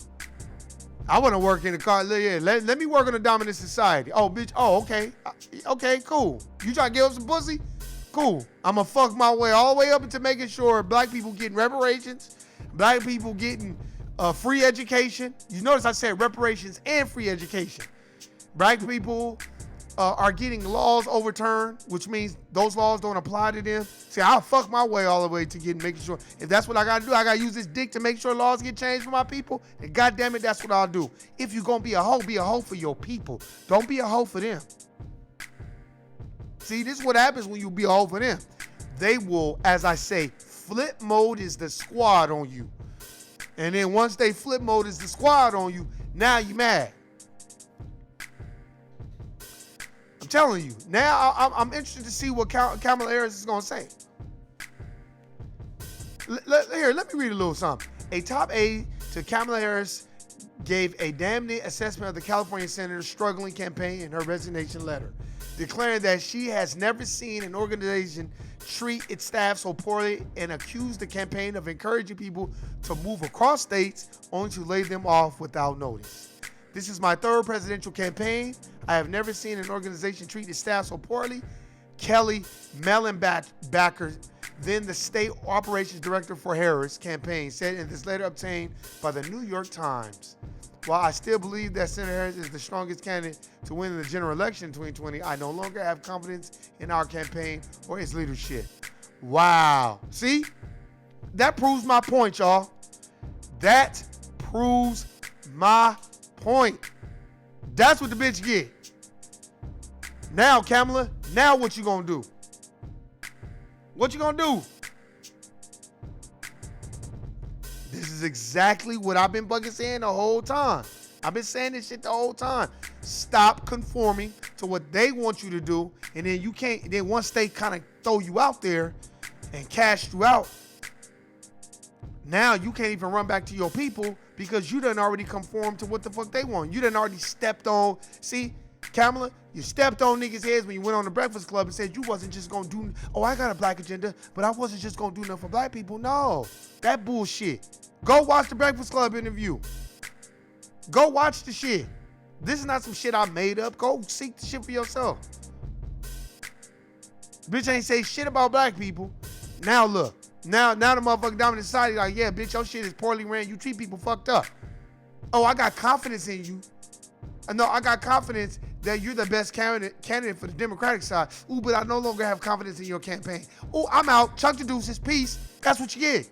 I want to work in the car. Yeah, let me work in a dominant society. Oh, bitch. Oh, okay. Okay, cool. You trying to give up some pussy? Cool. I'm going to fuck my way all the way up into making sure black people getting reparations, black people getting free education. You notice I said reparations and free education. Black people are getting laws overturned, which means those laws don't apply to them. See, I'll fuck my way all the way to making sure. If that's what I got to do, I got to use this dick to make sure laws get changed for my people. And goddamn it, that's what I'll do. If you're going to be a hoe for your people. Don't be a hoe for them. See, this is what happens when you be a hoe for them. They will, as I say, flip mode is the squad on you. And then once they flip mode is the squad on you, now you mad. I'm telling you. Now I'm interested to see what Kamala Harris is going to say. Here, let me read a little something. A top aide to Kamala Harris gave a damning assessment of the California senator's struggling campaign in her resignation letter, declaring that she has never seen an organization treat its staff so poorly and accused the campaign of encouraging people to move across states only to lay them off without notice. This is my third presidential campaign. I have never seen an organization treat its staff so poorly. Kelly Mellenbacker, then the state operations director for Harris campaign, said in this letter obtained by the New York Times. While I still believe that Senator Harris is the strongest candidate to win the general election in 2020, I no longer have confidence in our campaign or its leadership. Wow. See? That proves my point, y'all. That proves my point. That's what the bitch get. Now, Kamala, now what you gonna do? What you gonna do? This is exactly what I've been fucking saying the whole time. I've been saying this shit the whole time. Stop conforming to what they want you to do, and then you can't. Then once they kind of throw you out there and cash you out, now you can't even run back to your people because you done already conformed to what the fuck they want. You done already stepped on. See, Kamala, you stepped on niggas' heads when you went on the Breakfast Club and said you wasn't just gonna do, oh, I got a black agenda, but I wasn't just gonna do nothing for black people. No, that bullshit. Go watch the Breakfast Club interview. Go watch the shit. This is not some shit I made up. Go seek the shit for yourself. Bitch ain't say shit about black people. Now look, now the motherfucking dominant society like, yeah, bitch, your shit is poorly ran. You treat people fucked up. Oh, I got confidence in you. No, I got confidence that you're the best candidate for the Democratic side. Ooh, but I no longer have confidence in your campaign. Ooh, I'm out. Chuck the deuces. Peace. That's what you get.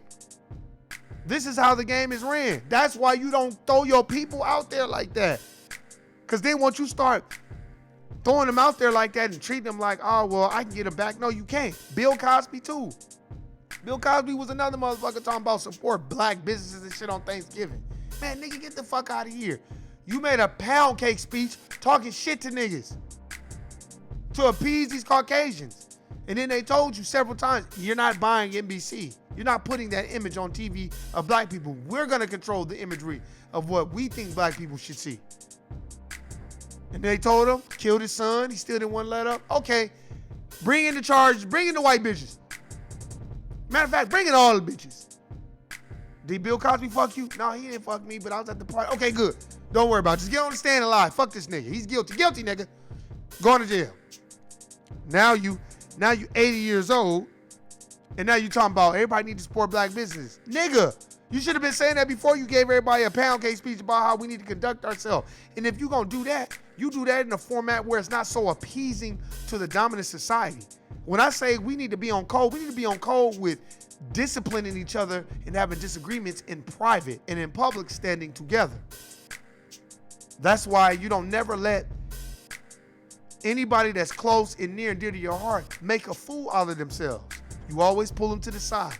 This is how the game is ran. That's why you don't throw your people out there like that. Because then once you start throwing them out there like that and treating them like, oh, well, I can get them back. No, you can't. Bill Cosby, too. Bill Cosby was another motherfucker talking about support black businesses and shit on Thanksgiving. Man, nigga, get the fuck out of here. You made a pound cake speech talking shit to niggas to appease these Caucasians. And then they told you several times, you're not buying NBC. You're not putting that image on TV of black people. We're going to control the imagery of what we think black people should see. And they told him, killed his son. He still didn't want to let up. Okay, bring in the charge. Bring in the white bitches. Matter of fact, bring in all the bitches. Did Bill Cosby fuck you? No, he didn't fuck me, but I was at the party. Okay, good. Don't worry about it. Just get on the stand and lie. Fuck this nigga. He's guilty. Guilty, nigga. Going to jail. Now you 80 years old, and now you talking about everybody need to support black business. Nigga, you should have been saying that before you gave everybody a pound cake speech about how we need to conduct ourselves. And if you're going to do that, you do that in a format where it's not so appeasing to the dominant society. When I say we need to be on code, we need to be on code with disciplining each other and having disagreements in private and in public standing together. That's why you don't never let anybody that's close and near and dear to your heart make a fool out of themselves. You always pull them to the side.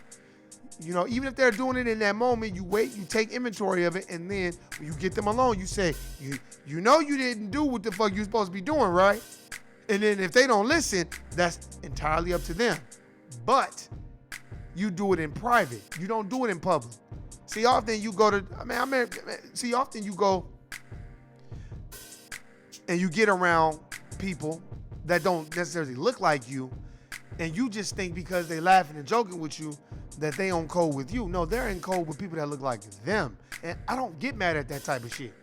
You know, even if they're doing it in that moment, you wait, you take inventory of it, and then when you get them alone, you say, you know you didn't do what the fuck you're supposed to be doing, right? And then if they don't listen, that's entirely up to them. But you do it in private. You don't do it in public. See, often you go to, often you go and you get around people that don't necessarily look like you, and you just think because they laughing and joking with you that they on code with you. No, they're in code with people that look like them. And I don't get mad at that type of shit.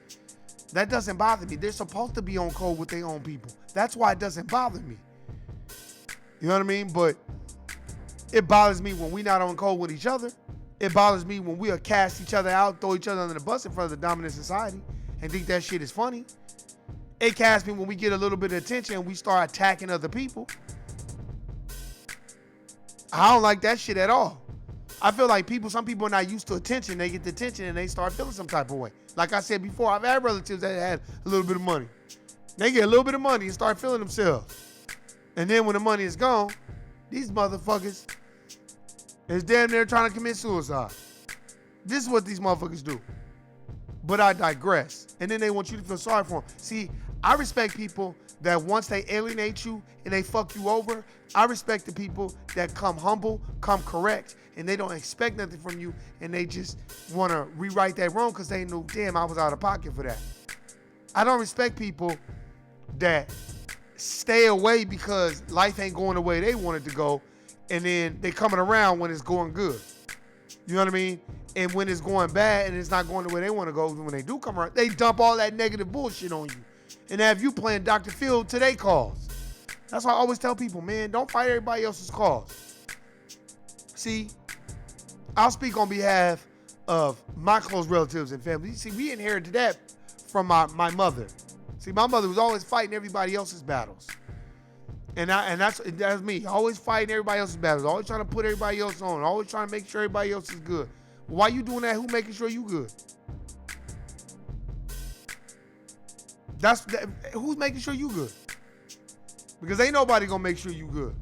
That doesn't bother me. They're supposed to be on code with their own people. That's why it doesn't bother me. You know what I mean? But it bothers me when we not on code with each other. It bothers me when we'll cast each other out, throw each other under the bus in front of the dominant society and think that shit is funny. It casts me when we get a little bit of attention and we start attacking other people. I don't like that shit at all. I feel like some people are not used to attention. They get the attention and they start feeling some type of way. Like I said before, I've had relatives that had a little bit of money. They get a little bit of money and start feeling themselves. And then when the money is gone, these motherfuckers is damn near trying to commit suicide. This is what these motherfuckers do. But I digress. And then they want you to feel sorry for them. See, I respect people that once they alienate you and they fuck you over, I respect the people that come humble, come correct, and they don't expect nothing from you, and they just want to rewrite that wrong because they knew, damn, I was out of pocket for that. I don't respect people that stay away because life ain't going the way they want it to go, and then they coming around when it's going good. You know what I mean? And when it's going bad and it's not going the way they want to go, when they do come around, they dump all that negative bullshit on you and have you playing Dr. Phil to their cause. That's why I always tell people, man, don't fight everybody else's cause. See, I'll speak on behalf of my close relatives and family. See, we inherited that from my mother. See, my mother was always fighting everybody else's battles. And that's me, always fighting everybody else's battles, always trying to put everybody else on, always trying to make sure everybody else is good. Why you doing that? Who making sure you good? Who's making sure you good? Because ain't nobody gonna make sure you good.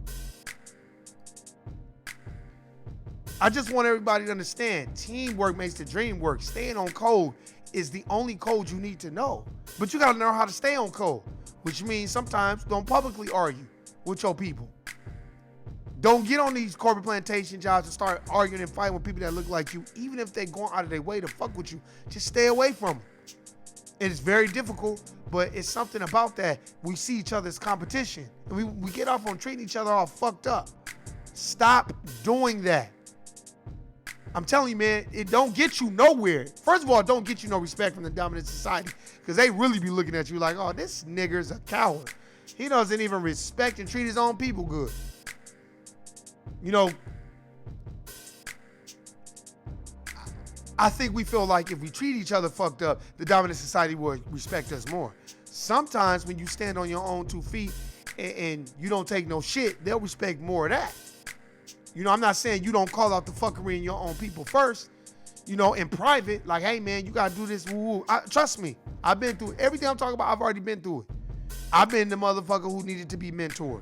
I just want everybody to understand, teamwork makes the dream work. Staying on code is the only code you need to know. But you gotta know how to stay on code, which means sometimes don't publicly argue with your people. Don't get on these corporate plantation jobs and start arguing and fighting with people that look like you, even if they're going out of their way to fuck with you. Just stay away from them. It's very difficult, but it's something about that. We see each other as competition. And we get off on treating each other all fucked up. Stop doing that. I'm telling you, man, it don't get you nowhere. First of all, it don't get you no respect from the dominant society, because they really be looking at you like, oh, this nigger's a coward. He doesn't even respect and treat his own people good. You know, I think we feel like if we treat each other fucked up, the dominant society will respect us more. Sometimes when you stand on your own 2 feet and you don't take no shit, they'll respect more of that. You know, I'm not saying you don't call out the fuckery in your own people first, you know, in private, like, hey man, you gotta do this, woo woo. Trust me, I've been through it. Everything I'm talking about, I've already been through it. I've been the motherfucker who needed to be mentored.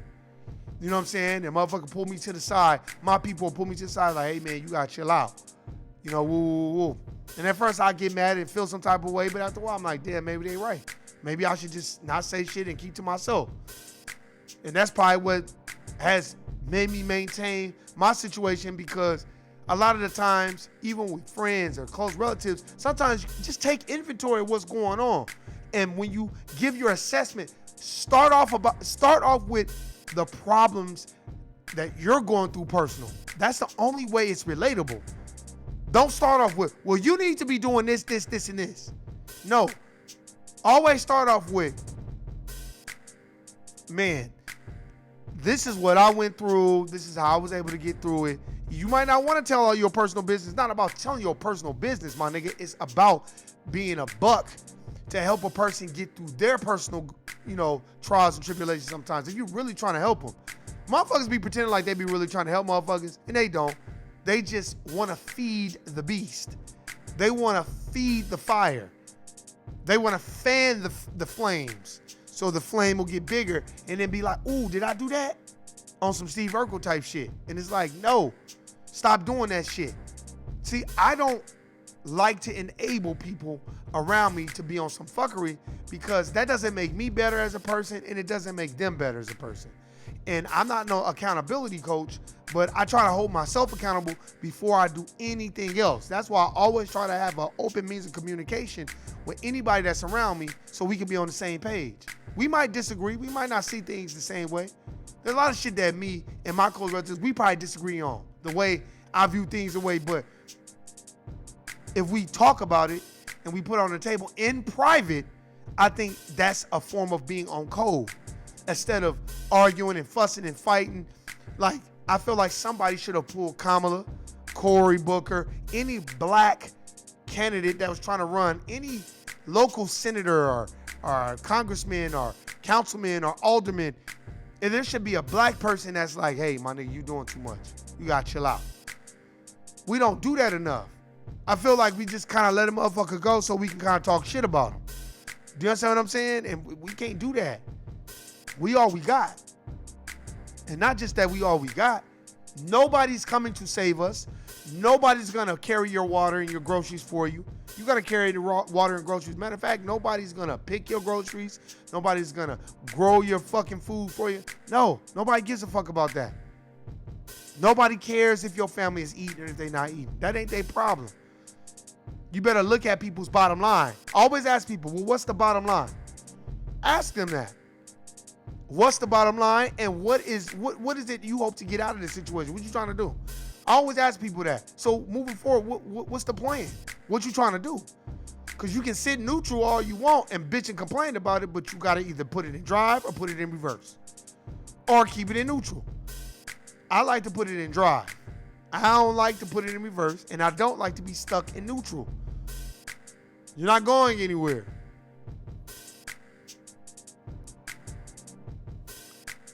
You know what I'm saying? And motherfucker pulled me to the side. My people pulled me to the side like, hey man, you gotta chill out. You know, woo, woo, woo. And at first I get mad and feel some type of way, but after a while I'm like, damn, maybe they right. Maybe I should just not say shit and keep to myself. And that's probably what has made me maintain my situation, because a lot of the times, even with friends or close relatives, sometimes you just take inventory of what's going on. And when you give your assessment, start off with the problems that you're going through personal. That's the only way it's relatable. Don't start off with, well, you need to be doing this, this, this, and this. No. Always start off with, man, this is what I went through. This is how I was able to get through it. You might not want to tell all your personal business. It's not about telling your personal business, my nigga. It's about being a buck to help a person get through their personal, you know, trials and tribulations sometimes. If you're really trying to help them. Motherfuckers be pretending like they be really trying to help motherfuckers, and they don't. They just want to feed the beast. They want to feed the fire. They want to fan the flames so the flame will get bigger and then be like, ooh, did I do that? On some Steve Urkel type shit. And it's like, no, stop doing that shit. See, I don't like to enable people around me to be on some fuckery because that doesn't make me better as a person and it doesn't make them better as a person. And I'm not no accountability coach, but I try to hold myself accountable before I do anything else. That's why I always try to have an open means of communication with anybody that's around me so we can be on the same page. We might disagree. We might not see things the same way. There's a lot of shit that me and my close relatives, we probably disagree on the way I view things away, but if we talk about it and we put it on the table in private, I think that's a form of being on code. Instead of arguing and fussing and fighting, like I feel like somebody should have pulled Kamala, Cory Booker, any black candidate that was trying to run, any local senator or congressman or councilman or alderman, and there should be a black person that's like, hey, my nigga, you doing too much. You gotta chill out. We don't do that enough. I feel like we just kind of let a motherfucker go so we can kind of talk shit about him. Do you understand what I'm saying? And we can't do that. We all we got. And not just that we all we got. Nobody's coming to save us. Nobody's going to carry your water and your groceries for you. You got to carry the water and groceries. Matter of fact, nobody's going to pick your groceries. Nobody's going to grow your fucking food for you. No, nobody gives a fuck about that. Nobody cares if your family is eating or if they're not eating. That ain't their problem. You better look at people's bottom line. Always ask people, well, what's the bottom line? Ask them that. What's the bottom line, and what is it you hope to get out of this situation? What you trying to do? I always ask people that. So moving forward, what's the plan? What you trying to do? Because you can sit neutral all you want and bitch and complain about it, but you got to either put it in drive or put it in reverse. Or keep it in neutral. I like to put it in drive. I don't like to put it in reverse, and I don't like to be stuck in neutral. You're not going anywhere.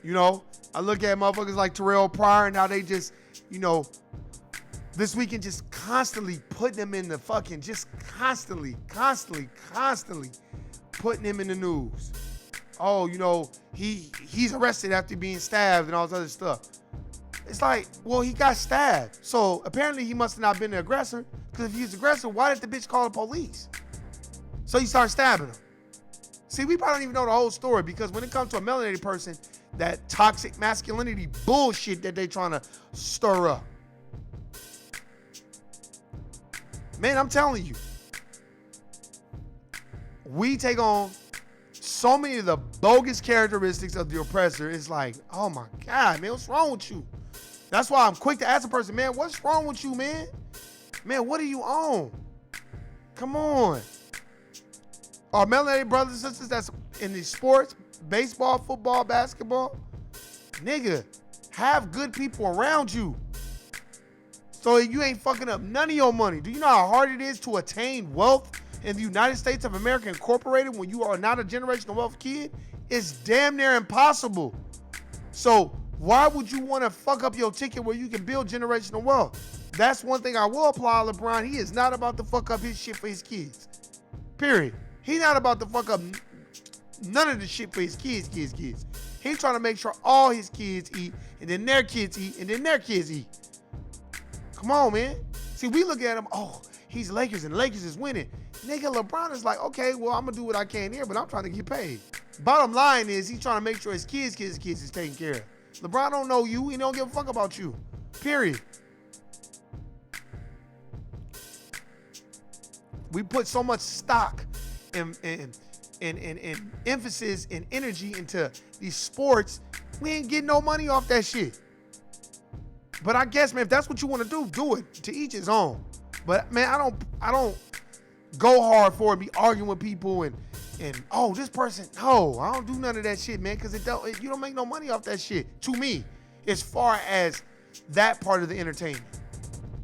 You know, I look at motherfuckers like Terrell Pryor and how they just, you know, this weekend just constantly putting them in the fucking, just constantly putting him in the news. Oh, you know, he's arrested after being stabbed and all this other stuff. It's like, well, he got stabbed. So apparently he must have not been the aggressor, because if he's the aggressor, why did the bitch call the police? So he started stabbing him. See, we probably don't even know the whole story, because when it comes to a melanated person, that toxic masculinity bullshit that they trying to stir up. Man, I'm telling you, we take on so many of the bogus characteristics of the oppressor. It's like, oh my God, man, what's wrong with you? That's why I'm quick to ask a person, man, what's wrong with you, man? Man, what are you on? Come on. Our melanated brothers and sisters that's in these sports, baseball, football, basketball, nigga, have good people around you so you ain't fucking up none of your money. Do you know how hard it is to attain wealth in the United States of America Incorporated when you are not a generational wealth kid? It's damn near impossible. So why would you want to fuck up your ticket where you can build generational wealth? That's one thing I will apply LeBron. He is not about to fuck up his shit for his kids. Period. He's not about to fuck up none of the shit for his kids. He's trying to make sure all his kids eat, and then their kids eat, and then their kids eat. Come on, man. See, we look at him, oh, he's Lakers, and Lakers is winning. Nigga, LeBron is like, okay, well, I'm going to do what I can here, but I'm trying to get paid. Bottom line is he's trying to make sure his kids is taken care of. LeBron don't know you. He don't give a fuck about you. Period. We put so much stock and emphasis and energy into these sports, we ain't getting no money off that shit. But I guess, man, if that's what you want to do it. To each his own. But man, I don't go hard for it, be arguing with people and oh, this person, no, I don't do none of that shit, man, because you don't make no money off that shit. To me, as far as that part of the entertainment,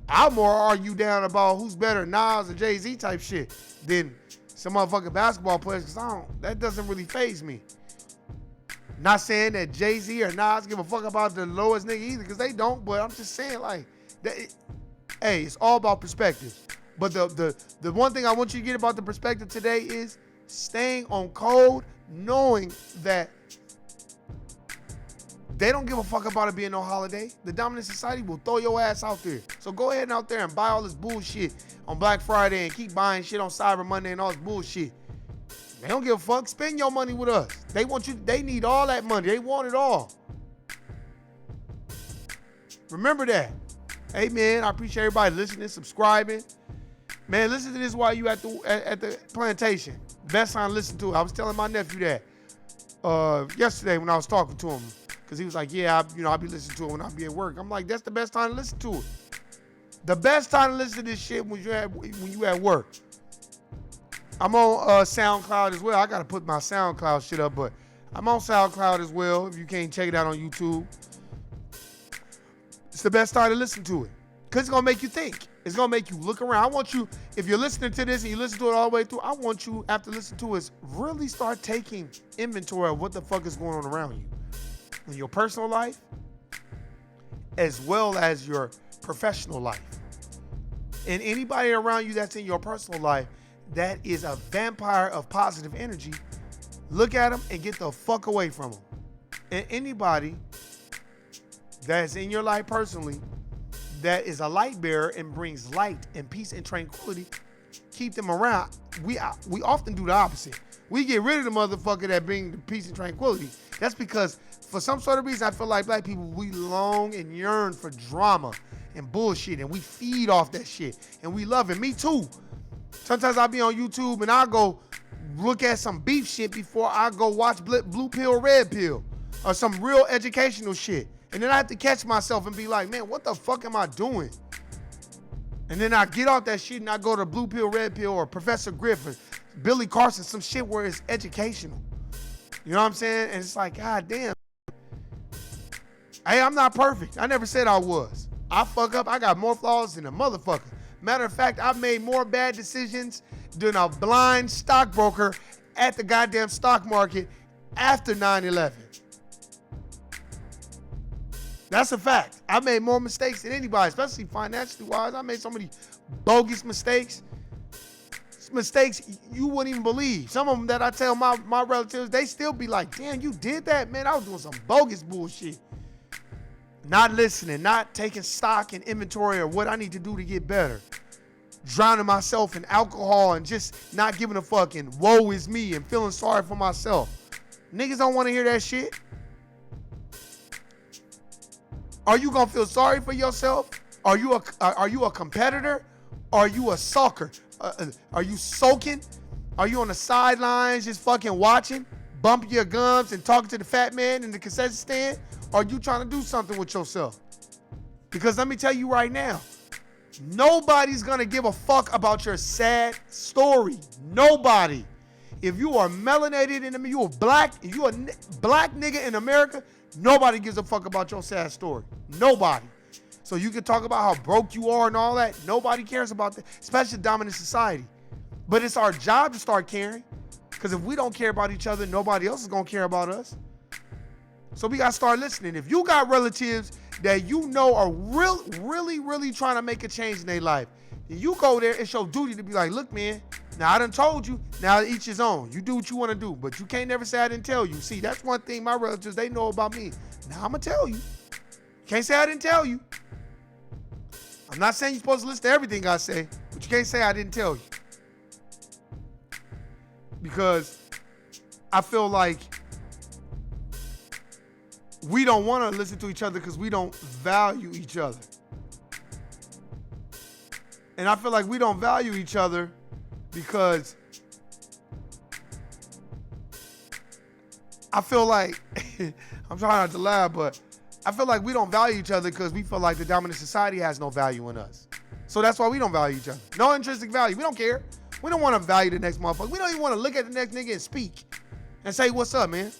I'll more argue down about who's better, Nas or Jay-Z type shit, than some motherfucking basketball players, because that doesn't really faze me. Not saying that Jay-Z or Nas give a fuck about the lowest nigga either, because they don't, but I'm just saying, like, hey, it's all about perspective. But the one thing I want you to get about the perspective today is staying on code, knowing that They don't give a fuck about it being no holiday. The dominant society will throw your ass out there. So go ahead and out there and buy all this bullshit on Black Friday and keep buying shit on Cyber Monday and all this bullshit. They don't give a fuck. Spend your money with us. They want you. They need all that money. They want it all. Remember that. Hey, man, I appreciate everybody listening, subscribing. Man, listen to this while you at the plantation. Best time to listen to it. I was telling my nephew that yesterday when I was talking to him. Because he was like, yeah, I'll be listening to it when I be at work. I'm like, that's the best time to listen to it. The best time to listen to this shit when you at work. I'm on SoundCloud as well. I got to put my SoundCloud shit up, but I'm on SoundCloud as well. If you can't check it out on YouTube. It's the best time to listen to it. Because it's going to make you think. It's going to make you look around. I want you, if you're listening to this and you listen to it all the way through, I want you, after listening to it, really start taking inventory of what the fuck is going on around you. In your personal life, as well as your professional life. And anybody around you that's in your personal life that is a vampire of positive energy, look at them and get the fuck away from them. And anybody that's in your life personally that is a light bearer and brings light and peace and tranquility, keep them around. We often do the opposite. We get rid of the motherfucker that bring the peace and tranquility. That's because for some sort of reason, I feel like black people, we long and yearn for drama and bullshit, and we feed off that shit, and we love it. Me too. Sometimes I'll be on YouTube and I'll go look at some beef shit before I go watch Blue Pill, Red Pill, or some real educational shit. And then I have to catch myself and be like, man, what the fuck am I doing? And then I get off that shit and I go to Blue Pill, Red Pill, or Professor Griffin, Billy Carson, some shit where it's educational. You know what I'm saying? And it's like, God damn. Hey, I'm not perfect. I never said I was. I fuck up. I got more flaws than a motherfucker. Matter of fact, I've made more bad decisions than a blind stockbroker at the goddamn stock market after 9/11. That's a fact. I made more mistakes than anybody, especially financially wise. I made so many bogus mistakes. Mistakes you wouldn't even believe. Some of them that I tell my relatives, they still be like, damn, you did that? Man, I was doing some bogus bullshit. Not listening, not taking stock and inventory of what I need to do to get better. Drowning myself in alcohol and just not giving a fuck and woe is me and feeling sorry for myself. Niggas don't want to hear that shit. Are you gonna feel sorry for yourself? Are you a competitor? Are you a sulker? Are you soaking? Are you on the sidelines just fucking watching, bumping your gums and talking to the fat man in the concession stand? Or are you trying to do something with yourself? Because let me tell you right now, nobody's gonna give a fuck about your sad story. Nobody. If you are melanated in you a black nigga in America, nobody gives a fuck about your sad story. Nobody. So you can talk about how broke you are and all that. Nobody cares about that, especially dominant society. But it's our job to start caring. Because if we don't care about each other, nobody else is gonna care about us. So we gotta start listening. If you got relatives that you know are really trying to make a change in their life, then you go there, it's your duty to be like, look, man, now I done told you, now each his own. You do what you want to do, but you can't never say I didn't tell you. See, that's one thing my relatives, they know about me. Now I'm gonna tell you. Can't say I didn't tell you. I'm not saying you're supposed to listen to everything I say, but you can't say I didn't tell you. Because I feel like we don't want to listen to each other because we don't value each other. And I feel like we don't value each other because I feel like, I'm trying not to laugh, but I feel like we don't value each other because we feel like the dominant society has no value in us. So that's why we don't value each other. No intrinsic value. We don't care. We don't want to value the next motherfucker. We don't even want to look at the next nigga and speak and say, what's up, man?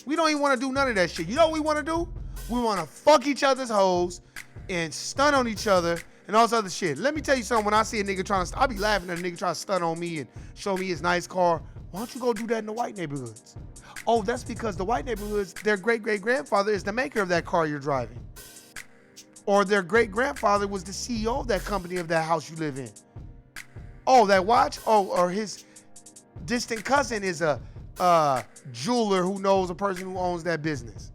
We don't even want to do none of that shit. You know what we want to do? We want to fuck each other's hoes and stun on each other and all this other shit. Let me tell you something. When I see a nigga trying to, I be laughing at a nigga trying to stun on me and show me his nice car. Why don't you go do that in the white neighborhoods? Oh, that's because the white neighborhoods, their great-great-grandfather is the maker of that car you're driving. Or their great-grandfather was the CEO of that company of that house you live in. Oh, that watch? Oh, or his distant cousin is a jeweler who knows a person who owns that business.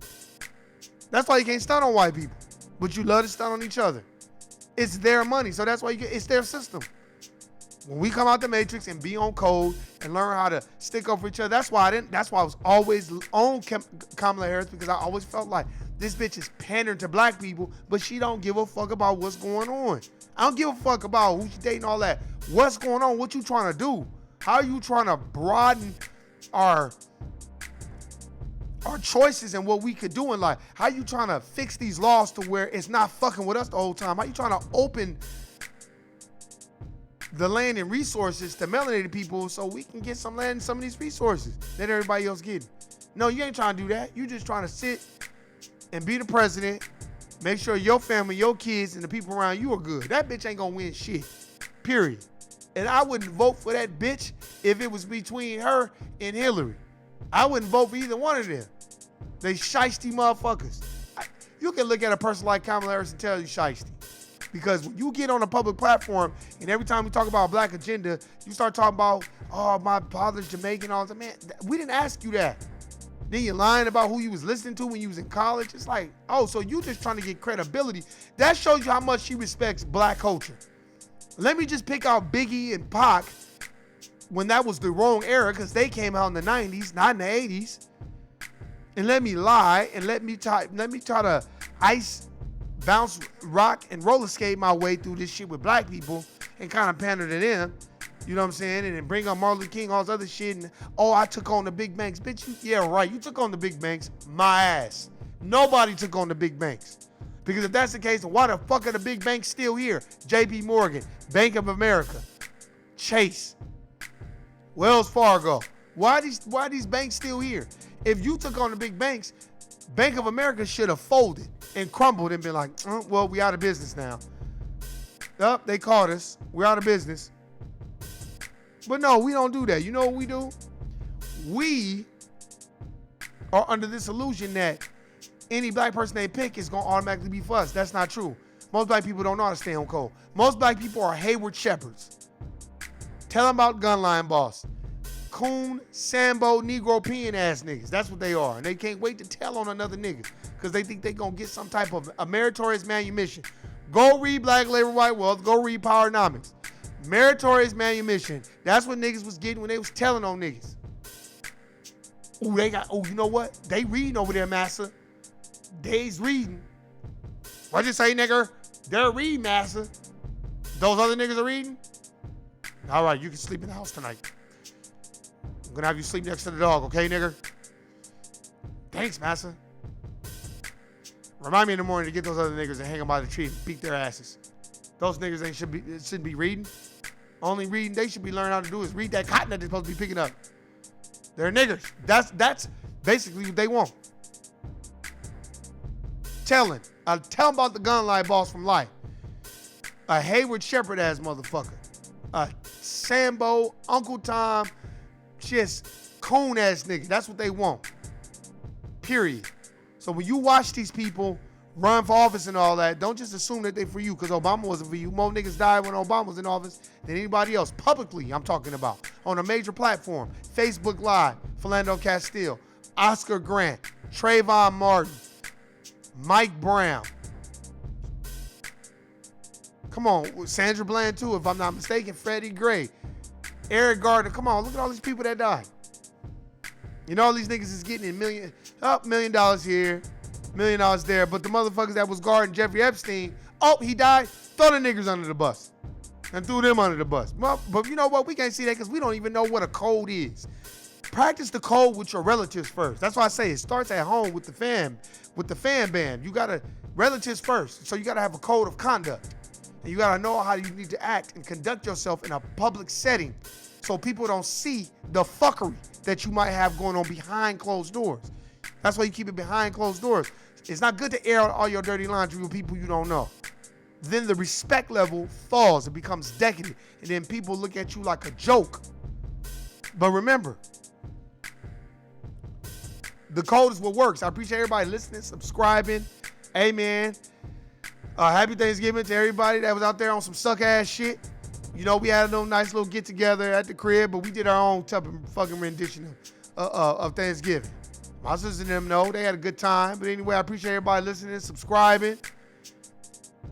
That's why you can't stunt on white people. But you love to stunt on each other. It's their money, so that's why it's their system. When we come out the matrix and be on code and learn how to stick up for each other, that's why I was always on Kamala Harris, because I always felt like this bitch is pandering to black people, but she don't give a fuck about what's going on. I don't give a fuck about who she dating, all that. What's going on? What you trying to do? How are you trying to broaden our choices and what we could do in life? How you trying to fix these laws to where it's not fucking with us the whole time? How you trying to open the land and resources to melanated people so we can get some land and some of these resources that everybody else getting? No, you ain't trying to do that. You just trying to sit and be the president, make sure your family, your kids, and the people around you are good. That bitch ain't gonna win shit, period. And I wouldn't vote for that bitch if it was between her and Hillary. I wouldn't vote for either one of them. They shiesty motherfuckers. You can look at a person like Kamala Harris and tell you shiesty. Because when you get on a public platform and every time we talk about a black agenda, you start talking about, oh, my father's Jamaican, all that. Man, we didn't ask you that. Then you're lying about who you was listening to when you was in college. It's like, oh, so you just trying to get credibility. That shows you how much she respects black culture. Let me just pick out Biggie and Pac when that was the wrong era, because they came out in the 90s, not in the 80s. And let me lie and let me try to ice, bounce, rock, and roller skate my way through this shit with black people and kind of pander to them. You know what I'm saying? And then bring up Martin Luther King, all this other shit. And, oh, I took on the big banks. Bitch, yeah, right. You took on the big banks. My ass. Nobody took on the big banks. Because if that's the case, why the fuck are the big banks still here? JP Morgan, Bank of America, Chase, Wells Fargo. Why are these banks still here? If you took on the big banks, Bank of America should have folded and crumbled and been like, well, we out of business now. Yup, they caught us. We're out of business. But no, we don't do that. You know what we do? We are under this illusion that any black person they pick is going to automatically be for us. That's not true. Most black people don't know how to stay on code. Most black people are Hayward Shepherds. Tell them about Gunline Boss. Coon, Sambo, Negro peeing ass niggas. That's what they are. And they can't wait to tell on another nigga because they think they going to get some type of a meritorious manumission. Go read Black Labor, White Wealth. Go read Powernomics. Meritorious manumission. That's what niggas was getting when they was telling on niggas. You know what? They reading over there, massa. They's reading. What'd you say, nigger? They're reading, massa. Those other niggas are reading? All right, you can sleep in the house tonight. I'm gonna have you sleep next to the dog, okay, nigger? Thanks, massa. Remind me in the morning to get those other niggas and hang them by the tree and beat their asses. Those niggas shouldn't be reading. Only reading they should be learning how to do is read that cotton that they're supposed to be picking up. They're niggers. That's basically what they want. Tell them about the Gunline Boss from life. A Hayward Shepherd ass motherfucker. A Sambo, Uncle Tom, just coon ass nigga. That's what they want. Period. So when you watch these people run for office and all that, don't just assume that they for you, because Obama wasn't for you. More niggas died when Obama was in office than anybody else. Publicly, I'm talking about. On a major platform. Facebook Live, Philando Castile, Oscar Grant, Trayvon Martin, Mike Brown. Come on, Sandra Bland too, if I'm not mistaken, Freddie Gray, Eric Gardner. Come on, look at all these people that died. You know, all these niggas is getting $1 million here, $1 million there, but the motherfuckers that was guarding Jeffrey Epstein, oh, he died, throw the niggas under the bus. And threw them under the bus. But you know what? We can't see that because we don't even know what a code is. Practice the code with your relatives first. That's why I say it starts at home with the fan band. You gotta, relatives first. So you gotta have a code of conduct. And you gotta know how you need to act and conduct yourself in a public setting so people don't see the fuckery that you might have going on behind closed doors. That's why you keep it behind closed doors. It's not good to air out all your dirty laundry with people you don't know. Then the respect level falls. It becomes decadent. And then people look at you like a joke. But remember, the code is what works. I appreciate everybody listening, subscribing. Amen. Happy Thanksgiving to everybody that was out there on some suck-ass shit. You know, we had a nice little get-together at the crib, but we did our own type of fucking rendition of Thanksgiving. My sisters and them know they had a good time. But anyway, I appreciate everybody listening, subscribing.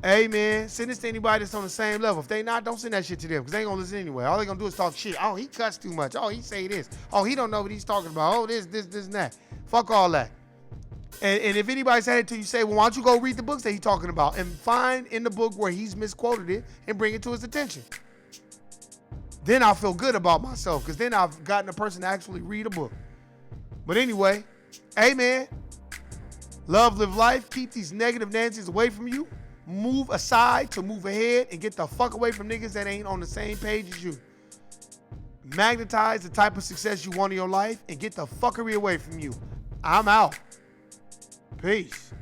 Hey, man, send this to anybody that's on the same level. If they not, don't send that shit to them because they ain't going to listen anyway. All they going to do is talk shit. Oh, he cuts too much. Oh, he say this. Oh, he don't know what he's talking about. Oh, this, and that. Fuck all that. And if anybody said it to you, say, well, why don't you go read the books that he's talking about and find in the book where he's misquoted it and bring it to his attention. Then I'll feel good about myself because then I've gotten a person to actually read a book. But anyway, hey, man, love, live life. Keep these negative Nancy's away from you. Move aside to move ahead and get the fuck away from niggas that ain't on the same page as you. Magnetize the type of success you want in your life and get the fuckery away from you. I'm out. Peace.